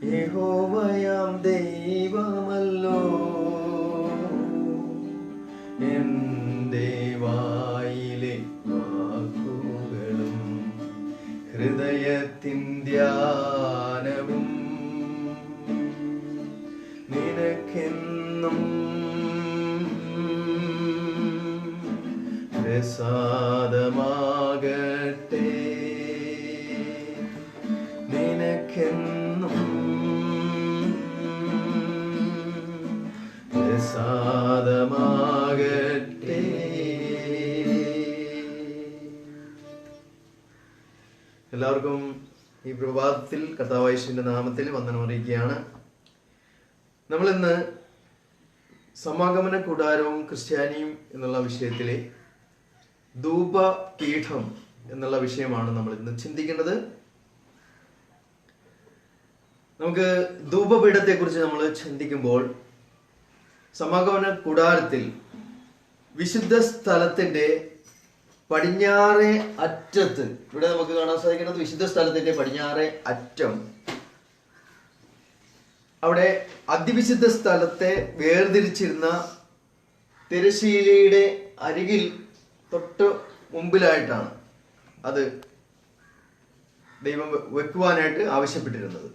യഹോവയാം ദൈവമല്ലോ എന്റെ വായിലെ വാക്കുകളും ഹൃദയത്തിൻ ധ്യാനവും നിനക്കെന്നും പ്രസാദമാകട്ടെ. നിനക്കെന്നും പ്രസാദമാകട്ടെ. എല്ലാവർക്കും ഈ പ്രഭാതത്തിൽ കർത്താവായ യേശുവിന്റെ നാമത്തിൽ വന്ദനം അറിയിക്കുകയാണ്. നമ്മളിന്ന് സമാഗമന കൂടാരവും ക്രിസ്ത്യാനിയും എന്നുള്ള വിഷയത്തിലെ ധൂപപീഠം എന്നുള്ള വിഷയമാണ് നമ്മൾ ഇന്ന് ചിന്തിക്കേണ്ടത്. നമുക്ക് ധൂപപീഠത്തെ കുറിച്ച് നമ്മൾ ചിന്തിക്കുമ്പോൾ സമാഗമന കൂടാരത്തിൽ വിശുദ്ധ സ്ഥലത്തിന്റെ പടിഞ്ഞാറേ അറ്റത്ത്, ഇവിടെ നമുക്ക് കാണാൻ സാധിക്കുന്നത് വിശുദ്ധ സ്ഥലത്തിന്റെ പടിഞ്ഞാറേ അറ്റം, അവിടെ അതിവിശുദ്ധ സ്ഥലത്തെ വേർതിരിച്ചിരുന്ന തിരശീലയുടെ അരികിൽ തൊട്ട് മുമ്പിലായിട്ടാണ് അത് ദൈവം വെക്കുവാനായിട്ട് ആവശ്യപ്പെട്ടിരുന്നത്.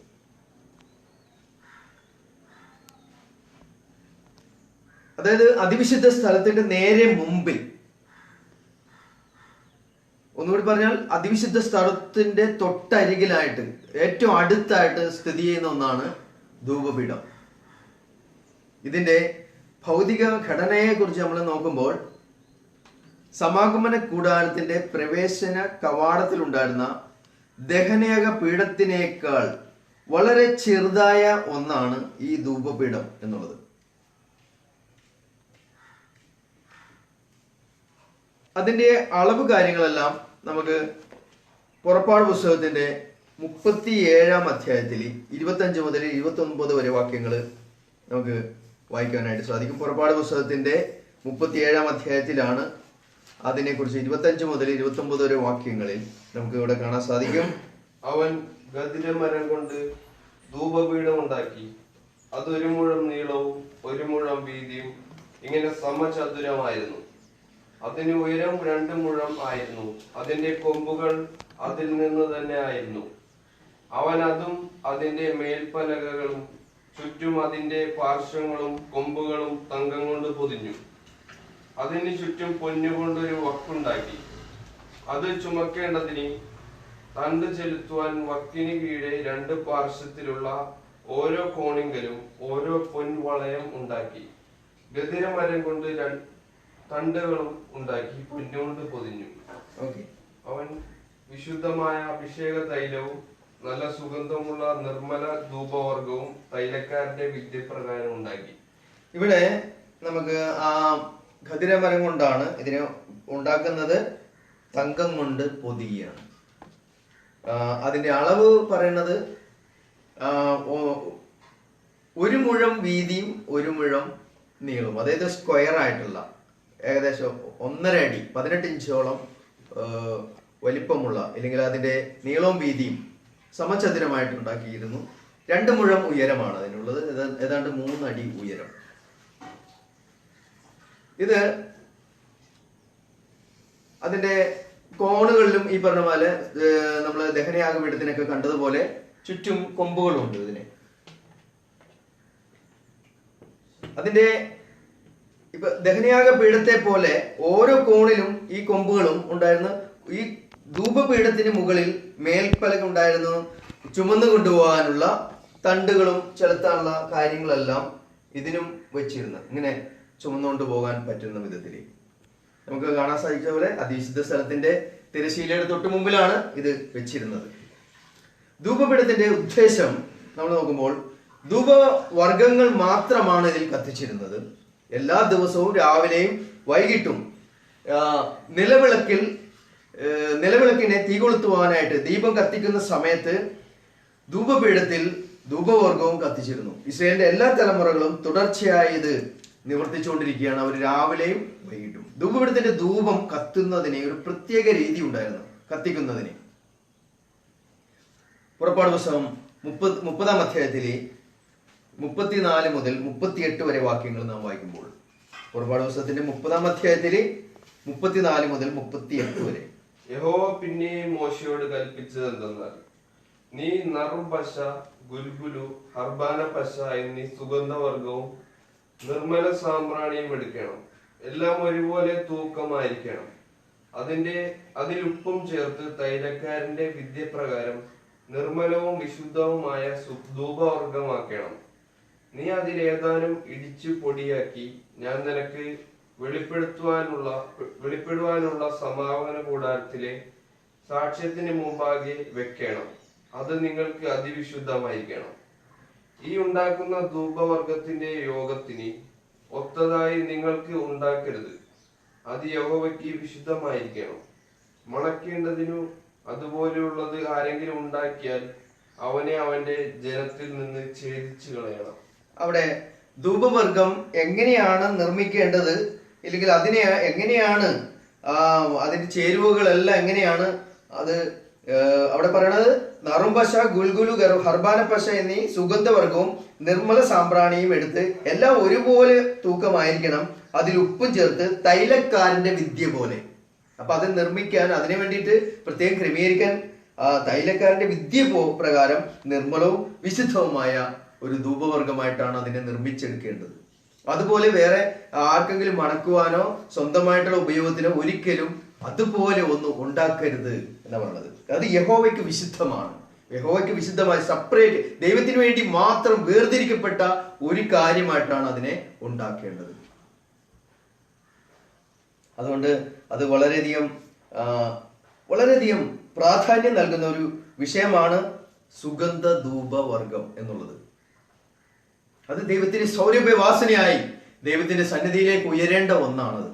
അതായത് അതിവിശുദ്ധ സ്ഥലത്തിന്റെ നേരെ മുമ്പിൽ, ഒന്നുകൂടി പറഞ്ഞാൽ അതിവിശുദ്ധ സ്ഥലത്തിന്റെ തൊട്ടരികിലായിട്ട് ഏറ്റവും അടുത്തായിട്ട് സ്ഥിതി ചെയ്യുന്ന ഒന്നാണ് ധൂപപീഠം. ഇതിന്റെ ഭൗതിക ഘടനയെ കുറിച്ച് നമ്മൾ നോക്കുമ്പോൾ സമാഗമന കൂടാരത്തിന്റെ പ്രവേശന കവാടത്തിലുണ്ടായിരുന്ന ദഹനയാഗ പീഠത്തിനേക്കാൾ വളരെ ചെറുതായ ഒന്നാണ് ഈ ധൂപപീഠം എന്നുള്ളത്. അതിന്റെ അളവ് കാര്യങ്ങളെല്ലാം നമുക്ക് പുറപ്പാട് പുസ്തകത്തിന്റെ 37-ാം അധ്യായത്തിൽ 25 മുതൽ 29 വരെ വാക്യങ്ങൾ നമുക്ക് വായിക്കാനായിട്ട് സാധിക്കും. പുറപ്പാട് പുസ്തകത്തിന്റെ 37-ാം അധ്യായത്തിലാണ് അതിനെക്കുറിച്ച് 25 മുതൽ 29 വരെ വാക്യങ്ങളിൽ നമുക്ക് ഇവിടെ കാണാൻ സാധിക്കും. അവൻ ഗദിരമരം കൊണ്ട് ധൂപപീഠം ഉണ്ടാക്കി. അത് 1 മുഴം നീളവും 1 മുഴം വീതിയും ഇങ്ങനെ സമചതുരമായിരുന്നു. അതിന് ഉയരം 2 മുഴം ആയിരുന്നു. അതിന്റെ കൊമ്പുകൾ അതിൽ നിന്ന് തന്നെ ആയിരുന്നു. അവൻ അതും അതിന്റെ മേൽപ്പലകകളും ചുറ്റും അതിന്റെ പാർശ്വങ്ങളും കൊമ്പുകളും തങ്കം കൊണ്ട് പൊതിഞ്ഞു. അതിന് ചുറ്റും പൊന്നുകൊണ്ടൊരു വക്കുണ്ടാക്കി. അത് ചുമക്കേണ്ടതിന് തണ്ട് ചെലുത്തുവാൻ വക്കിന് കീഴെ 2 പാർശ്വത്തിലുള്ള ഓരോ കോണിങ്കലും ഓരോ പൊൻവളയം ഉണ്ടാക്കി. ഗദിരമരം കൊണ്ട് തണ്ടുകളും ഉണ്ടാക്കി പൊന്നുകൊണ്ട് പൊതിഞ്ഞു. അവൻ വിശുദ്ധമായ അഭിഷേക തൈലവും നല്ല സുഗന്ധമുള്ള നിർമ്മല ധൂപവർഗവും തൈലക്കാരന്റെ വിദ്യപ്രകാരം ഉണ്ടാക്കി. ഇവിടെ നമുക്ക് ആ ഖദിരമരം കൊണ്ടാണ് ഇതിനെ ഉണ്ടാക്കുന്നത്. തങ്കം കൊണ്ട് പൊതിയാണ്. അതിന്റെ അളവ് പറയുന്നത് 1 മുഴം വീതിയും 1 മുഴം നീളവും, അതായത് സ്ക്വയർ ആയിട്ടുള്ള ഏകദേശം 1.5 അടി 18 ഇഞ്ചോളം വലിപ്പമുള്ള, അല്ലെങ്കിൽ അതിന്റെ നീളവും വീതിയും സമചതുരമായിട്ട് ഉണ്ടാക്കിയിരുന്നു. 2 മുഴം ഉയരമാണ് അതിനുള്ളത്, ഏതാണ്ട് 3 അടി ഉയരം. ഇത് അതിന്റെ കോണുകളിലും ഈ പറഞ്ഞ പോലെ നമ്മള് ദഹനയാഗ പീഠത്തിനൊക്കെ കണ്ടതുപോലെ ചുറ്റും കൊമ്പുകളുണ്ട് ഇതിന്. അതിന്റെ ഇപ്പൊ ദഹനയാഗ പീഠത്തെ പോലെ ഓരോ കോണിലും ഈ കൊമ്പുകളും ഉണ്ടായിരുന്നു. ഈ ധൂപപീഠത്തിന് മുകളിൽ മേൽപ്പലക ഉണ്ടായിരുന്നു. ചുമന്നു കൊണ്ടുപോകാനുള്ള തണ്ടുകളും ചെലുത്താനുള്ള കാര്യങ്ങളെല്ലാം ഇതിനും വെച്ചിരുന്നു. ഇങ്ങനെ ചുമന്നുകൊണ്ട് പോകാൻ പറ്റുന്ന വിധത്തിൽ നമുക്ക് കാണാൻ സാധിച്ച പോലെ അതിവിശുദ്ധ സ്ഥലത്തിന്റെ തിരശീലയുടെ തൊട്ട് മുമ്പിലാണ് ഇത് വെച്ചിരുന്നത്. ധൂപപീഠത്തിന്റെ ഉദ്ദേശം നമ്മൾ നോക്കുമ്പോൾ ധൂപവർഗങ്ങൾ മാത്രമാണ് ഇതിൽ കത്തിച്ചിരുന്നത്. എല്ലാ ദിവസവും രാവിലെയും വൈകിട്ടും നിലവിളക്കിനെ തീ കൊളുത്തുവാനായിട്ട് ദീപം കത്തിക്കുന്ന സമയത്ത് ധൂപപീഠത്തിൽ ധൂപവർഗവും കത്തിച്ചിരുന്നു. ഇസ്രായേലിന്റെ എല്ലാ തലമുറകളും തുടർച്ചയായി ഇത് നിവർത്തിച്ചുകൊണ്ടിരിക്കുകയാണ്. അവർ രാവിലെയും വൈകിട്ടും. ധൂപപീഠത്തിന്റെ ധൂപം കത്തുന്നതിന് ഒരു പ്രത്യേക രീതി ഉണ്ടായിരുന്നു കത്തിക്കുന്നതിന്. പുറപ്പാട് പുസ്തകം 30-ാം അധ്യായത്തിലെ 34 മുതൽ 38 വരെ വാക്യങ്ങൾ നാം വായിക്കുമ്പോൾ, പുറപ്പാട് പുസ്തകത്തിന്റെ 30-ാം അധ്യായത്തിലെ 34 മുതൽ 38 വരെ. യഹോവ പിന്നെയും മോശയോട് കൽപ്പിച്ചത് എന്തെന്നാൽ, നീ നറുപശ, ഗുൽഗുലു, ഹർബാന പശ എന്നീ സുഗന്ധവർഗവും നിർമ്മല സാമ്പ്രാണിയും എടുക്കണം. എല്ലാം ഒരുപോലെ തൂക്കമായിരിക്കണം. അതിൽ ഉപ്പും ചേർത്ത് തൈലക്കാരന്റെ വിദ്യപ്രകാരം നിർമ്മലവും വിശുദ്ധവുമായ ധൂപവർഗമാക്കണം. നീ അതിലേതാനും ഇടിച്ചു പൊടിയാക്കി ഞാൻ നിനക്ക് വെളിപ്പെടുവാനുള്ള സമാഗമന കൂടാരത്തിലെ സാക്ഷ്യത്തിന് മുമ്പാകെ വെക്കണം. അത് നിങ്ങൾക്ക് അതിവിശുദ്ധമായിരിക്കണം. ഈ ഉണ്ടാക്കുന്ന ധൂപവർഗത്തിന്റെ യോഗത്തിന് ഒത്തതായി നിങ്ങൾക്ക് ഉണ്ടാക്കരുത്. അത് യഹോവയ്ക്ക് വിശുദ്ധമായിരിക്കണം. മണക്കേണ്ടതിനു അതുപോലെയുള്ളത് ആരെങ്കിലും ഉണ്ടാക്കിയാൽ അവനെ അവന്റെ ജനത്തിൽ നിന്ന് ഛേദിച്ചു കളയണം. അവിടെ ധൂപവർഗം എങ്ങനെയാണ് നിർമ്മിക്കേണ്ടത്, ഇല്ലെങ്കിൽ അതിനെ എങ്ങനെയാണ് അതിന്റെ ചേരുവകളെല്ലാം എങ്ങനെയാണ് അത് അവിടെ പറയണത്, നറുംപശ, ഗുൽഗുലു, ഹർബാന പശ എന്നീ സുഗന്ധവർഗവും നിർമ്മല സാമ്പ്രാണിയും എടുത്ത് എല്ലാം ഒരുപോലെ തൂക്കമായിരിക്കണം. അതിൽ ഉപ്പും ചേർത്ത് തൈലക്കാരന്റെ വിദ്യ പോലെ. അപ്പൊ അത് നിർമ്മിക്കാൻ, അതിനു വേണ്ടിയിട്ട് പ്രത്യേകം ക്രമീകരിക്കാൻ തൈലക്കാരന്റെ വിദ്യ പ്രകാരം നിർമ്മലവും വിശുദ്ധവുമായ ഒരു ധൂപവർഗമായിട്ടാണ് അതിനെ നിർമ്മിച്ചെടുക്കേണ്ടത്. അതുപോലെ വേറെ ആർക്കെങ്കിലും മണക്കുവാനോ സ്വന്തമായിട്ടുള്ള ഉപയോഗത്തിനോ ഒരിക്കലും അതുപോലെ ഒന്നും ഉണ്ടാക്കരുത് എന്നാ പറഞ്ഞത്. അത് യഹോവയ്ക്ക് വിശുദ്ധമാണ്. യഹോവയ്ക്ക് വിശുദ്ധമായ സെപ്പറേറ്റ്, ദൈവത്തിന് വേണ്ടി മാത്രം വേർതിരിക്കപ്പെട്ട ഒരു കാര്യമായിട്ടാണ് അതിനെ ഉണ്ടാക്കേണ്ടത്. അതുകൊണ്ട് അത് വളരെയധികം പ്രാധാന്യം നൽകുന്ന ഒരു വിഷയമാണ് സുഗന്ധ ധൂപവർഗം എന്നുള്ളത്. അത് ദൈവത്തിന്റെ സൗരഭ്യവാസനയായി ദൈവത്തിന്റെ സന്നിധിയിലേക്ക് ഉയരേണ്ട ഒന്നാണത്.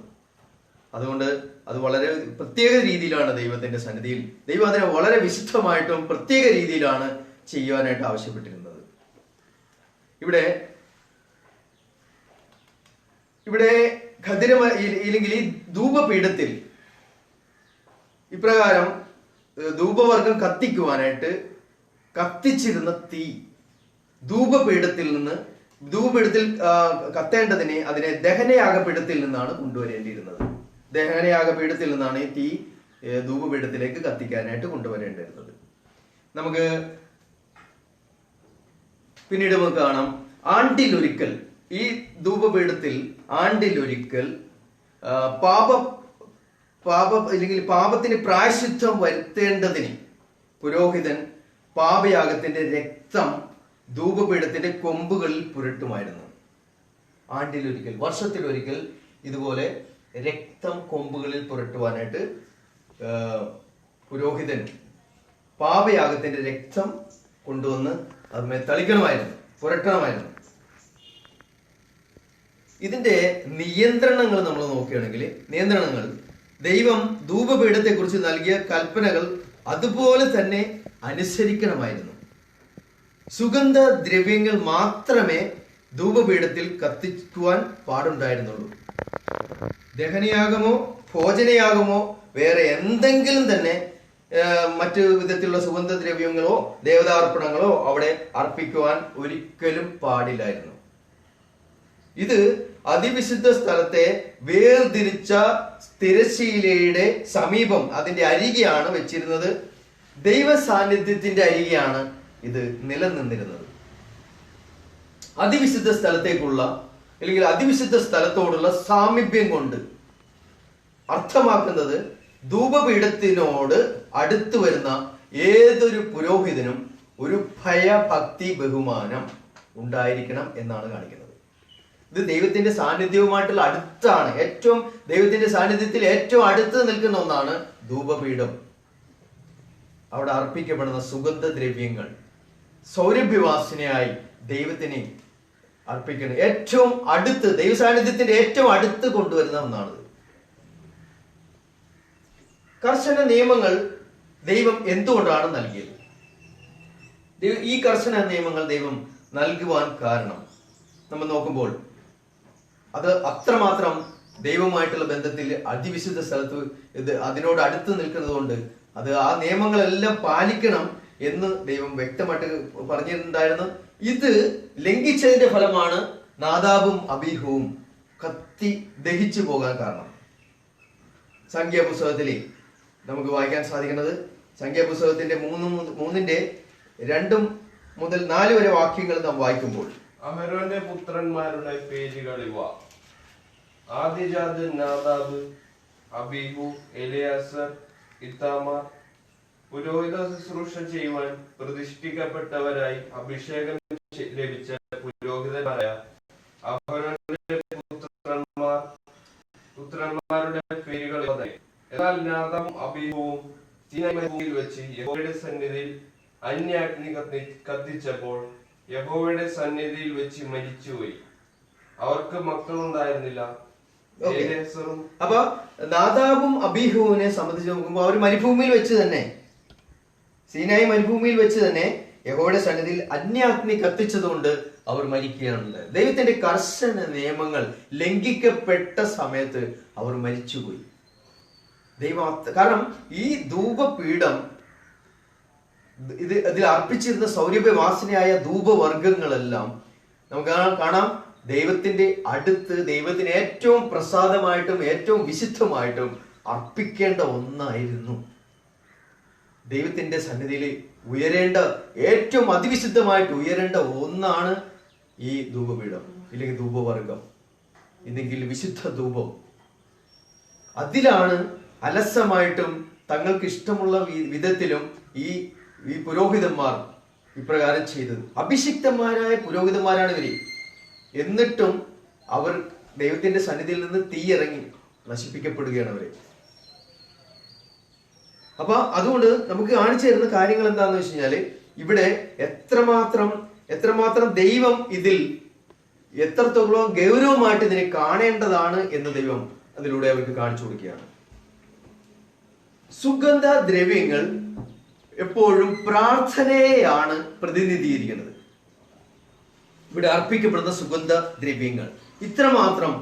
അതുകൊണ്ട് അത് വളരെ പ്രത്യേക രീതിയിലാണ് ദൈവത്തിന്റെ സന്നിധിയിൽ ദൈവം അതിനെ വളരെ വിശുദ്ധമായിട്ടും പ്രത്യേക രീതിയിലാണ് ചെയ്യുവാനായിട്ട് ആവശ്യപ്പെട്ടിരുന്നത്. ഇവിടെ ഇല്ലെങ്കിൽ ഈ ധൂപപീഠത്തിൽ ഇപ്രകാരം ധൂപവർഗം കത്തിക്കുവാനായിട്ട് കത്തിച്ചിരുന്ന തീ ധൂപപീഠത്തിൽ കത്തേണ്ടതിനെ അതിനെ ദഹനയാഗപീഠത്തിൽ നിന്നാണ് കൊണ്ടുവരേണ്ടിയിരുന്നത്. ദഹനയാഗപീഠത്തിൽ നിന്നാണ് ഈ തീ ധൂപപീഠത്തിലേക്ക് കത്തിക്കാനായിട്ട് കൊണ്ടുവരേണ്ടിയിരുന്നത്. നമുക്ക് പിന്നീട് കാണാം, ആണ്ടിലൊരിക്കൽ ഈ ധൂപപീഠത്തിൽ ആണ്ടിലൊരിക്കൽ അല്ലെങ്കിൽ പാപത്തിന് പ്രായശ്ചിത്തം വരുത്തേണ്ടതിന് പുരോഹിതൻ പാപയാഗത്തിന്റെ രക്തം ധൂപപീഠത്തിന്റെ കൊമ്പുകളിൽ പുരട്ടുമായിരുന്നു. ആണ്ടിലൊരിക്കൽ, വർഷത്തിലൊരിക്കൽ ഇതുപോലെ രക്തം കൊമ്പുകളിൽ പുരട്ടുവാനായിട്ട് പുരോഹിതൻ പാപയാഗത്തിന്റെ രക്തം കൊണ്ടുവന്ന് അതിന്മേൽ തളിക്കണമായിരുന്നു, പുരട്ടണമായിരുന്നു. ഇതിന്റെ നിയന്ത്രണങ്ങൾ നമ്മൾ നോക്കുകയാണെങ്കിൽ, ദൈവം ധൂപപീഠത്തെ കുറിച്ച് നൽകിയ കൽപ്പനകൾ അതുപോലെ തന്നെ അനുസരിക്കണമായിരുന്നു. സുഗന്ധ ദ്രവ്യങ്ങൾ മാത്രമേ ധൂപപീഠത്തിൽ കത്തിക്കുവാൻ പാടുണ്ടായിരുന്നുള്ളൂ. ദഹനയാഗമോ ഭോജനയാഗമോ വേറെ എന്തെങ്കിലും തന്നെ മറ്റു വിധത്തിലുള്ള സുഗന്ധദ്രവ്യങ്ങളോ ദേവതാർപ്പണങ്ങളോ അവിടെ അർപ്പിക്കുവാൻ ഒരിക്കലും പാടില്ലായിരുന്നു. ഇത് അതിവിശുദ്ധ സ്ഥലത്തെ വേർതിരിച്ച തിരശ്ശീലയുടെ സമീപം, അതിന്റെ അരികെയാണ് വെച്ചിരുന്നത്. ദൈവ സാന്നിധ്യത്തിന്റെ അരികെയാണ് ഇത് നിലനിന്നിരുന്നത്. അതിവിശുദ്ധ സ്ഥലത്തേക്കുള്ള അല്ലെങ്കിൽ അതിവിശുദ്ധ സ്ഥലത്തോടുള്ള സാമീപ്യം കൊണ്ട് അർത്ഥമാക്കുന്നത് ധൂപപീഠത്തിനോട് അടുത്തു വരുന്ന ഏതൊരു പുരോഹിതനും ഒരു ഭയഭക്തി ബഹുമാനം ഉണ്ടായിരിക്കണം എന്നാണ് കാണിക്കുന്നത്. ഇത് ദൈവത്തിന്റെ സാന്നിധ്യവുമായിട്ടുള്ള അടുത്താണ്, ദൈവത്തിന്റെ സാന്നിധ്യത്തിൽ ഏറ്റവും അടുത്ത് നിൽക്കുന്ന ഒന്നാണ് ധൂപപീഠം. അവിടെ അർപ്പിക്കപ്പെടുന്ന സുഗന്ധദ്രവ്യങ്ങൾ സൗരഭ്യവാസനയായി ദൈവത്തിന് അർപ്പിക്കണം. ഏറ്റവും അടുത്ത്, ദൈവ സാന്നിധ്യത്തിന്റെ ഏറ്റവും അടുത്ത് കൊണ്ടുവരുന്ന ഒന്നാണ്. കർശന നിയമങ്ങൾ ദൈവം എന്തുകൊണ്ടാണ് നൽകിയത്? ഈ കർശന നിയമങ്ങൾ ദൈവം നൽകുവാൻ കാരണം നമ്മൾ നോക്കുമ്പോൾ അത് അത്രമാത്രം ദൈവമായിട്ടുള്ള ബന്ധത്തിൽ അതിവിശുദ്ധ സ്ഥലത്ത് അതിനോട് അടുത്ത് നിൽക്കുന്നത് കൊണ്ട് അത് ആ നിയമങ്ങളെല്ലാം പാലിക്കണം എന്ന് ദൈവം വ്യക്തമായിട്ട് പറഞ്ഞിട്ടുണ്ടായിരുന്നു. ഇത് ലംഘിച്ചതിന്റെ ഫലമാണ് നാദാബും അബീഹുവും കത്തി ദഹിച്ചു പോകാൻ കാരണം. സംഖ്യാപുസ്തകത്തിലെ നമുക്ക് വായിക്കാൻ സാധിക്കുന്നത്, സംഖ്യാപുസ്തകത്തിന്റെ 3:2 മുതൽ 4 വരെ വാക്യങ്ങൾ നാം വായിക്കുമ്പോൾ, അഹരോന്റെ പുത്രന്മാരുടെ പേരുകൾ ഇവ: ആദ്യജാതൻ നാദാബ്, അബീഹു, എലിയാസർ, ഇത്താമാർ. പുരോഹിത ശുശ്രൂഷ ചെയ്യുവാൻ പ്രതിഷ്ഠിക്കപ്പെട്ടവരായി അഭിഷേകം ലഭിച്ച പുരോഹിതന്മാരായ അഹരോന്റെ പുത്രന്മാരുടെ പേരുകൾ ഇവ തന്നെ. എന്നാൽ നാദാബും അബീഹുവും സീനായി വെച്ച് യഹോവയുടെ സന്നിധിയിൽ അന്യാഗ്നി കത്തിച്ചപ്പോൾ യഹോവയുടെ സന്നിധിയിൽ വെച്ച് മരിച്ചുപോയി. അവർക്ക് മക്കളുണ്ടായിരുന്നില്ല. അപ്പൊ നാദാബും അബീഹുവിനെ സംബന്ധിച്ച് നോക്കുമ്പോൾ അവർ മരുഭൂമിയിൽ വെച്ച് തന്നെ, സീനായി മരുഭൂമിയിൽ വെച്ച് തന്നെ യഹോവയുടെ സന്നിധിയിൽ അന്യാഗ്നി കത്തിച്ചതുകൊണ്ട് അവർ മരിക്കുകയാണ്. ദൈവത്തിന്റെ കർശന നിയമങ്ങൾ ലംഘിക്കപ്പെട്ട സമയത്ത് അവർ മരിച്ചുപോയി. കാരണം ഈ ധൂപപീഠം, ഇതിൽ അർപ്പിച്ചിരുന്ന സൗരഭ്യവാസനയായ ധൂപവർഗങ്ങളെല്ലാം നമുക്ക് കാണാം ദൈവത്തിന്റെ അടുത്ത്, ദൈവത്തിന് ഏറ്റവും പ്രസാദമായിട്ടും ഏറ്റവും വിശുദ്ധമായിട്ടും അർപ്പിക്കേണ്ട ഒന്നായിരുന്നു. ദൈവത്തിന്റെ സന്നിധിയിൽ ഉയരേണ്ട, ഏറ്റവും അതിവിശുദ്ധമായിട്ട് ഉയരേണ്ട ഒന്നാണ് ഈ ധൂപപീഠം, ഇല്ലെങ്കിൽ ധൂപവർഗം, ഇല്ലെങ്കിൽ വിശുദ്ധ ധൂപം. അതിലാണ് അലസമായിട്ടും തങ്ങൾക്ക് ഇഷ്ടമുള്ള വിധത്തിലും ഈ പുരോഹിതന്മാർ ഇപ്രകാരം ചെയ്തത്. അഭിഷിക്തന്മാരായ പുരോഹിതന്മാരാണ് ഇവര്. എന്നിട്ടും അവർ ദൈവത്തിന്റെ സന്നിധിയിൽ നിന്ന് തീയിറങ്ങി നശിപ്പിക്കപ്പെടുകയാണ് അവര്. അപ്പൊ അതുകൊണ്ട് നമുക്ക് കാണിച്ചു തരുന്ന കാര്യങ്ങൾ എന്താന്ന് വെച്ച് കഴിഞ്ഞാല്, ഇവിടെ എത്രമാത്രം ദൈവം ഇതിൽ എത്രത്തോളം ഗൗരവമായിട്ട് ഇതിനെ കാണേണ്ടതാണ് എന്ന് ദൈവം അതിലൂടെ അവർക്ക് കാണിച്ചു കൊടുക്കുകയാണ്. സുഗന്ധ ദ്രവ്യങ്ങൾ എപ്പോഴും പ്രാർത്ഥനയെയാണ് പ്രതിനിധീകരിക്കുന്നത്. ഇവിടെ അർപ്പിക്കപ്പെടുന്ന സുഗന്ധ ദ്രവ്യങ്ങൾ ഇത്രമാത്രം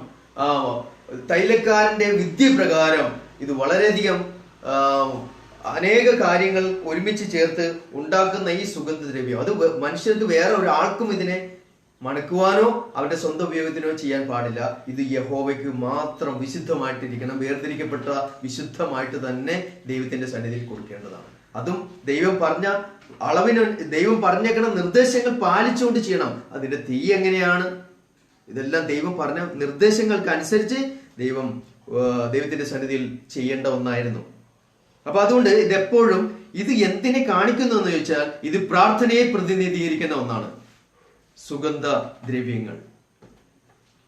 തൈലക്കാരന്റെ വിദ്യ പ്രകാരം ഇത് വളരെയധികം അനേക കാര്യങ്ങൾ ഒരുമിച്ച് ചേർത്ത് ഉണ്ടാക്കുന്ന ഈ സുഗന്ധദ്രവ്യം, അത് മനുഷ്യർക്ക് വേറെ ഒരാൾക്കും ഇതിനെ മണക്കുവാനോ അവരുടെ സ്വന്തം ഉപയോഗത്തിനോ ചെയ്യാൻ പാടില്ല. ഇത് യഹോവയ്ക്ക് മാത്രം വിശുദ്ധമായിട്ടിരിക്കണം, വേർതിരിക്കപ്പെട്ട വിശുദ്ധമായിട്ട് തന്നെ ദൈവത്തിന്റെ സന്നിധിയിൽ കൊടുക്കേണ്ടതാണ്. അതും ദൈവം പറഞ്ഞ അളവിന്, ദൈവം പറഞ്ഞേക്കണ നിർദ്ദേശങ്ങൾ പാലിച്ചുകൊണ്ട് ചെയ്യണം. അതിന്റെ തീ എങ്ങനെയാണ്, ഇതെല്ലാം ദൈവം പറഞ്ഞ നിർദ്ദേശങ്ങൾക്ക് അനുസരിച്ച് ദൈവത്തിന്റെ സന്നിധിയിൽ ചെയ്യേണ്ട ഒന്നായിരുന്നു. അപ്പൊ അതുകൊണ്ട് ഇതെപ്പോഴും ഇത് എന്തിനെ കാണിക്കുന്നു എന്ന് ചോദിച്ചാൽ, ഇത് പ്രാർത്ഥനയെ പ്രതിനിധീകരിക്കുന്ന ഒന്നാണ്. സുഗന്ധ ദ്രവ്യങ്ങൾ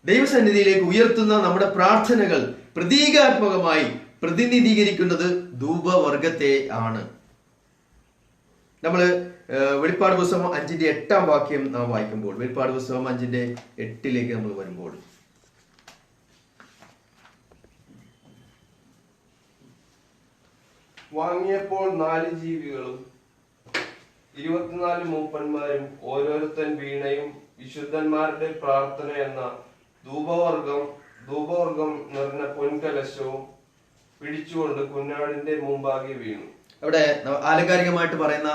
ദൈവസന്നിധിയിലേക്ക് ഉയർത്തുന്ന നമ്മുടെ പ്രാർത്ഥനകൾ പ്രതീകാത്മകമായി പ്രതിനിധീകരിക്കുന്നത് ധൂപവർഗത്തെ ആണ്. നമ്മള് വെളിപ്പാട് പുസ്തകം 5:8 വാക്യം നാം വായിക്കുമ്പോൾ, വെളിപ്പാട് പുസ്തകം 5:8 നമ്മൾ വരുമ്പോൾ, വാങ്ങിയപ്പോൾ 4 ജീവികളും 24 മൂപ്പന്മാരും ഓരോരുത്തൻ വീണയും വിശുദ്ധന്മാരുടെ പ്രാർത്ഥന എന്ന ധൂപവർഗം നിറഞ്ഞ പൊൻകലശവും പിടിച്ചുകൊണ്ട് കുഞ്ഞാടിന്റെ മുമ്പാകെ വീണു. അവിടെ ആലങ്കാരികമായിട്ട് പറയുന്ന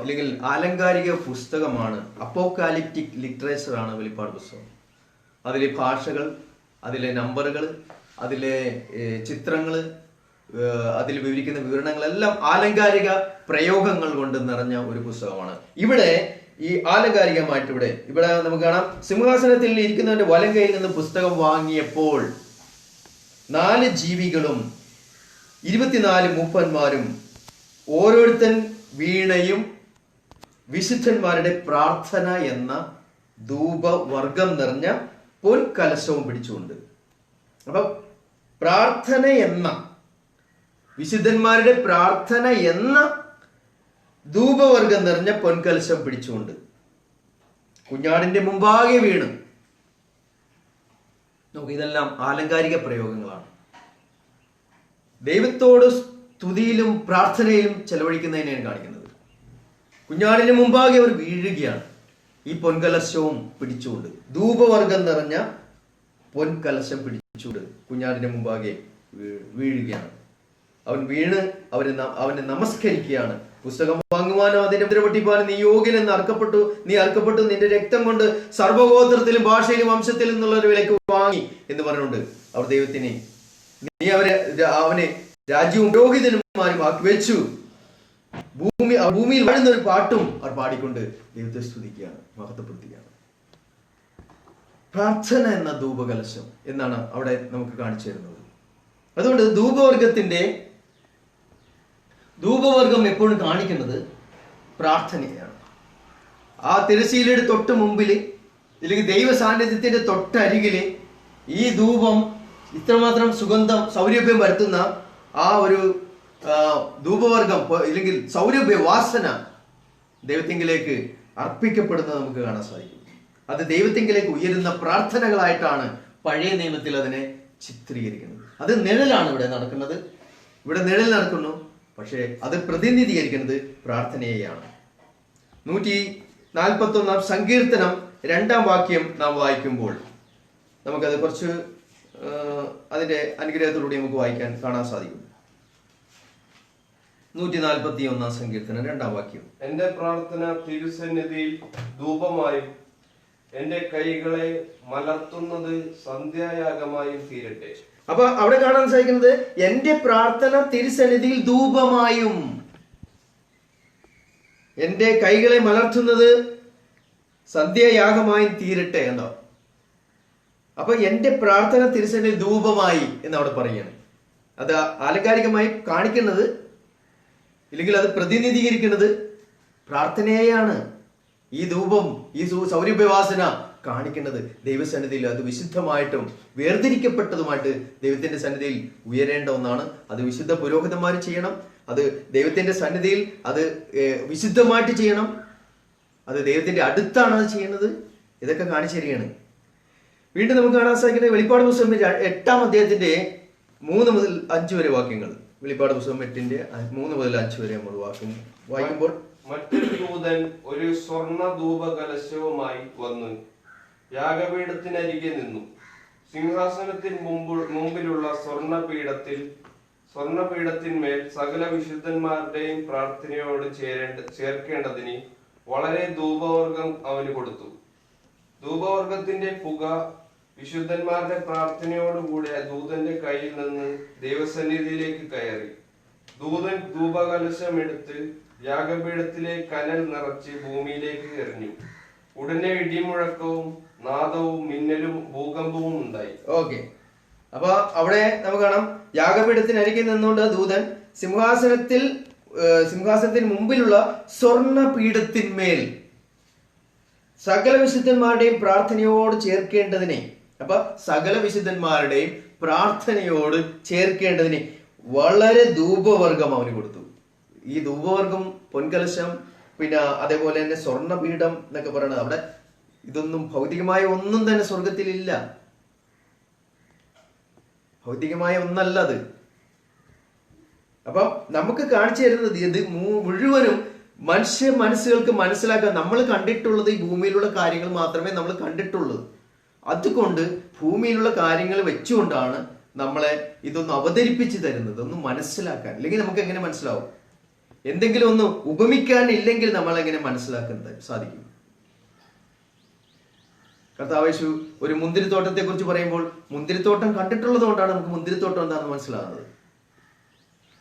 അല്ലെങ്കിൽ ആലങ്കാരിക പുസ്തകമാണ്, അപ്പോക്കാലിപ്റ്റിക് ലിറ്ററേച്ചർ ആണ് വെളിപ്പാട് പുസ്തകം. അതിലെ ഭാഷകൾ, അതിലെ നമ്പറുകൾ, അതിലെ ചിത്രങ്ങള്, അതിൽ വിവരിക്കുന്ന വിവരണങ്ങളെല്ലാം ആലങ്കാരിക പ്രയോഗങ്ങൾ കൊണ്ട് നിറഞ്ഞ ഒരു പുസ്തകമാണ്. ഇവിടെ ഈ ആലങ്കാരികമായിട്ട് ഇവിടെ നമുക്ക് കാണാം, സിംഹാസനത്തിൽ ഇരിക്കുന്നവന്റെ വലം കയ്യിൽ നിന്ന് പുസ്തകം വാങ്ങിയപ്പോൾ 4 ജീവികളും 24 മൂപ്പന്മാരും ഓരോരുത്തൻ വീണയും വിശുദ്ധന്മാരുടെ പ്രാർത്ഥന എന്ന ധൂപവർഗം നിറഞ്ഞ പൊൻകലശവും പിടിച്ചുകൊണ്ട്, അപ്പൊ പ്രാർത്ഥന എന്ന, വിശുദ്ധന്മാരുടെ പ്രാർത്ഥന എന്ന ധൂപവർഗം നിറഞ്ഞ പൊൻകലശം പിടിച്ചുകൊണ്ട് കുഞ്ഞാടിന്റെ മുമ്പാകെ വീണ്. നമുക്ക് ഇതെല്ലാം ആലങ്കാരിക പ്രയോഗങ്ങളാണ്. ദൈവത്തോട് സ്തുതിയിലും പ്രാർത്ഥനയിലും ചെലവഴിക്കുന്നതിനെയാണ് കാണിക്കുന്നത്. കുഞ്ഞാടിന് മുമ്പാകെ അവർ വീഴുകയാണ് ഈ പൊൻകലശവും പിടിച്ചുകൊണ്ട്. ധൂപവർഗം നിറഞ്ഞ പൊൻകലശം പിടിച്ചുകൊണ്ട് കുഞ്ഞാടിന്റെ മുമ്പാകെ വീഴുകയാണ്. അവൻ വീണ് അവനെ നമസ്കരിക്കുകയാണ്. പുസ്തകം വാങ്ങുവാനോ അതിന്റെ മുദ്ര പൊട്ടിപ്പാനോ നീ യോഗ്യനെന്ന് നീ അർക്കപ്പെട്ടു നിന്റെ രക്തം കൊണ്ട് സർവ്വഗോത്രത്തിലും ഭാഷയിലും വംശത്തിലും നിന്നുള്ള ഒരു വിലക്ക് വാങ്ങി എന്ന് പറഞ്ഞുകൊണ്ട് അവർ ദൈവത്തിനെ നീ അവനെ രാജ്യവും പുരോഹിതന്മാരും ആക്കി വെച്ചു. ഭൂമിയിൽ വാഴുന്ന ഒരു പാട്ടും അവർ പാടിക്കൊണ്ട് ദൈവത്തെ സ്തുതിക്കുകയാണ്, മഹത്വപ്പെടുത്തുകയാണ്. പ്രാർത്ഥന എന്ന ധൂപകലശം എന്നാണ് അവിടെ നമുക്ക് കാണിച്ചു തരുന്നത്. അതുകൊണ്ട് ധൂപവർഗം എപ്പോഴും കാണിക്കുന്നത് പ്രാർത്ഥനയാണ്. ആ തിരശ്ശീലയുടെ തൊട്ട് മുമ്പില് അല്ലെങ്കിൽ ദൈവ സാന്നിധ്യത്തിന്റെ തൊട്ടരികില് ഈ ധൂപം ഇത്രമാത്രം സുഗന്ധം സൗരഭ്യം വരുത്തുന്ന ആ ഒരു ധൂപവർഗം അല്ലെങ്കിൽ സൗരഭ്യ വാസന ദൈവത്തിങ്കിലേക്ക് അർപ്പിക്കപ്പെടുന്നത് നമുക്ക് കാണാൻ സാധിക്കും. അത് ദൈവത്തിങ്കിലേക്ക് ഉയരുന്ന പ്രാർത്ഥനകളായിട്ടാണ് പഴയ നിയമത്തിൽ അതിനെ ചിത്രീകരിക്കുന്നത്. അത് നിഴലാണ് ഇവിടെ നടക്കുന്നത്. ഇവിടെ നിഴൽ നടക്കുന്നു, പക്ഷേ അത് പ്രതിനിധീകരിക്കുന്നത് പ്രാർത്ഥനയെയാണ്. 141 സങ്കീർത്തനം 2 വാക്യം നാം വായിക്കുമ്പോൾ നമുക്കത് കുറച്ച് അതിന്റെ അനുഗ്രഹത്തിലൂടെ നമുക്ക് കാണാൻ സാധിക്കും. 141 സങ്കീർത്തനം 2 വാക്യം. എന്റെ പ്രാർത്ഥന തിരുസന്നിധിയിൽ ധൂപമായും എന്റെ കൈകളെ മലർത്തുന്നത് സന്ധ്യായാഗമായും തീരട്ടെ. അപ്പൊ അവിടെ കാണാൻ സാധിക്കുന്നത് എന്റെ പ്രാർത്ഥന തിരുസന്നിധിയിൽ ധൂപമായും എന്റെ കൈകളെ മലർത്തുന്നത് സന്ധ്യായാഗമായും തീരട്ടെ എന്നോ. അപ്പൊ എന്റെ പ്രാർത്ഥന തിരുസന്നിധിയിൽ ധൂപമായി എന്നവിടെ പറയുകയാണ്. അത് ആലങ്കാരികമായി കാണിക്കുന്നത് ഇല്ലെങ്കിൽ അത് പ്രതിനിധീകരിക്കുന്നത് പ്രാർത്ഥനയെയാണ്. ഈ ധൂപം, ഈ സൗരഭ്യവാസന കാണിക്കുന്നത് ദൈവസന്നിധിയിൽ അത് വിശുദ്ധമായിട്ടും വേർതിരിക്കപ്പെട്ടതുമായിട്ട് ദൈവത്തിന്റെ സന്നിധിയിൽ ഉയരേണ്ട ഒന്നാണ്. അത് വിശുദ്ധ പുരോഹിതന്മാർ ചെയ്യണം. അത് ദൈവത്തിന്റെ സന്നിധിയിൽ അത് വിശുദ്ധമായിട്ട് ചെയ്യണം. അത് ദൈവത്തിന്റെ അടുത്താണ് അത് ചെയ്യുന്നത്. ഇതൊക്കെ കാണിച്ചു തരികയാണ്. വീണ്ടും നമുക്ക് കാണാൻ സാധിക്കുന്നത് വെളിപ്പാട് പുസ്തകം 8 അധ്യായത്തിന്റെ 3 മുതൽ 5 വരെ വാക്യങ്ങൾ. വെളിപ്പാട് പുസ്തകം 8 3 മുതൽ 5 വരെ നമ്മൾ വായിക്കുമ്പോൾ മറ്റൊരു ദൂതൻ ഒരു സ്വർണ്ണ ധൂപകലശവുമായി വന്നു യാഗപീഠത്തിനരികെ നിന്നു. സിംഹാസനത്തിന് മുമ്പിലുള്ള സ്വർണ്ണപീഠത്തിന്മേൽ സകല വിശുദ്ധന്മാരുടെയും പ്രാർത്ഥനയോട് ചേർക്കേണ്ടതിന് വളരെ ധൂപവർഗം അവന് കൊടുത്തു. ധൂപവർഗത്തിന്റെ പുക വിശുദ്ധന്മാരുടെ പ്രാർത്ഥനയോടുകൂടെ ദൂതന്റെ കയ്യിൽ നിന്ന് ദൈവസന്നിധിയിലേക്ക് കയറി. ദൂതൻ ധൂപകലശം എടുത്ത് യാഗപീഠത്തിലെ കനൽ നിറച്ച് ഭൂമിയിലേക്ക് എറിഞ്ഞു. ഉടനെ ഇടിമുഴക്കവും നാദവും മിന്നലും ഭൂകമ്പവും ഉണ്ടായി. ഓക്കെ, അപ്പൊ അവിടെ നമുക്ക് കാണാം യാഗപീഠത്തിനരികെ നിന്നുകൊണ്ട് ദൂതൻ സിംഹാസനത്തിന് മുമ്പിലുള്ള സ്വർണ്ണ പീഠത്തിന്മേൽ സകല വിശുദ്ധന്മാരുടെയും പ്രാർത്ഥനയോട് ചേർക്കേണ്ടതിനെ, അപ്പൊ സകല വിശുദ്ധന്മാരുടെയും പ്രാർത്ഥനയോട് ചേർക്കേണ്ടതിന് വളരെ ധൂപവർഗം അവന് കൊടുത്തു. ഈ ധൂപവർഗം, പൊൻകലശം, പിന്നെ അതേപോലെ തന്നെ സ്വർണ്ണപീഠം എന്നൊക്കെ പറയുന്നത് അവിടെ ഇതൊന്നും ഭൗതികമായ ഒന്നും തന്നെ സ്വർഗത്തിലില്ല. ഭൗതികമായ ഒന്നല്ല അത്. അപ്പൊ നമുക്ക് കാണിച്ചു തരുന്നത് ഇത് മുഴുവനും മനുഷ്യ മനസ്സുകൾക്ക് മനസ്സിലാക്കാൻ നമ്മൾ കണ്ടിട്ടുള്ളത് ഈ ഭൂമിയിലുള്ള കാര്യങ്ങൾ മാത്രമേ നമ്മൾ കണ്ടിട്ടുള്ളൂ. അതുകൊണ്ട് ഭൂമിയിലുള്ള കാര്യങ്ങൾ വെച്ചുകൊണ്ടാണ് നമ്മളെ ഇതൊന്നും അവതരിപ്പിച്ചു തരുന്നത്, ഒന്നും മനസ്സിലാക്കാൻ. അല്ലെങ്കിൽ നമുക്ക് എങ്ങനെ മനസ്സിലാവും? എന്തെങ്കിലും ഒന്ന് ഉപമിക്കാൻ ഇല്ലെങ്കിൽ നമ്മൾ എങ്ങനെ മനസ്സിലാക്കാൻ സാധിക്കും? കർത്താവേശു ഒരു മുന്തിരിത്തോട്ടത്തെ കുറിച്ച് പറയുമ്പോൾ മുന്തിരിത്തോട്ടം കണ്ടിട്ടുള്ളത് കൊണ്ടാണ് നമുക്ക് മുന്തിരിത്തോട്ടം എന്താണെന്ന് മനസ്സിലാകുന്നത്.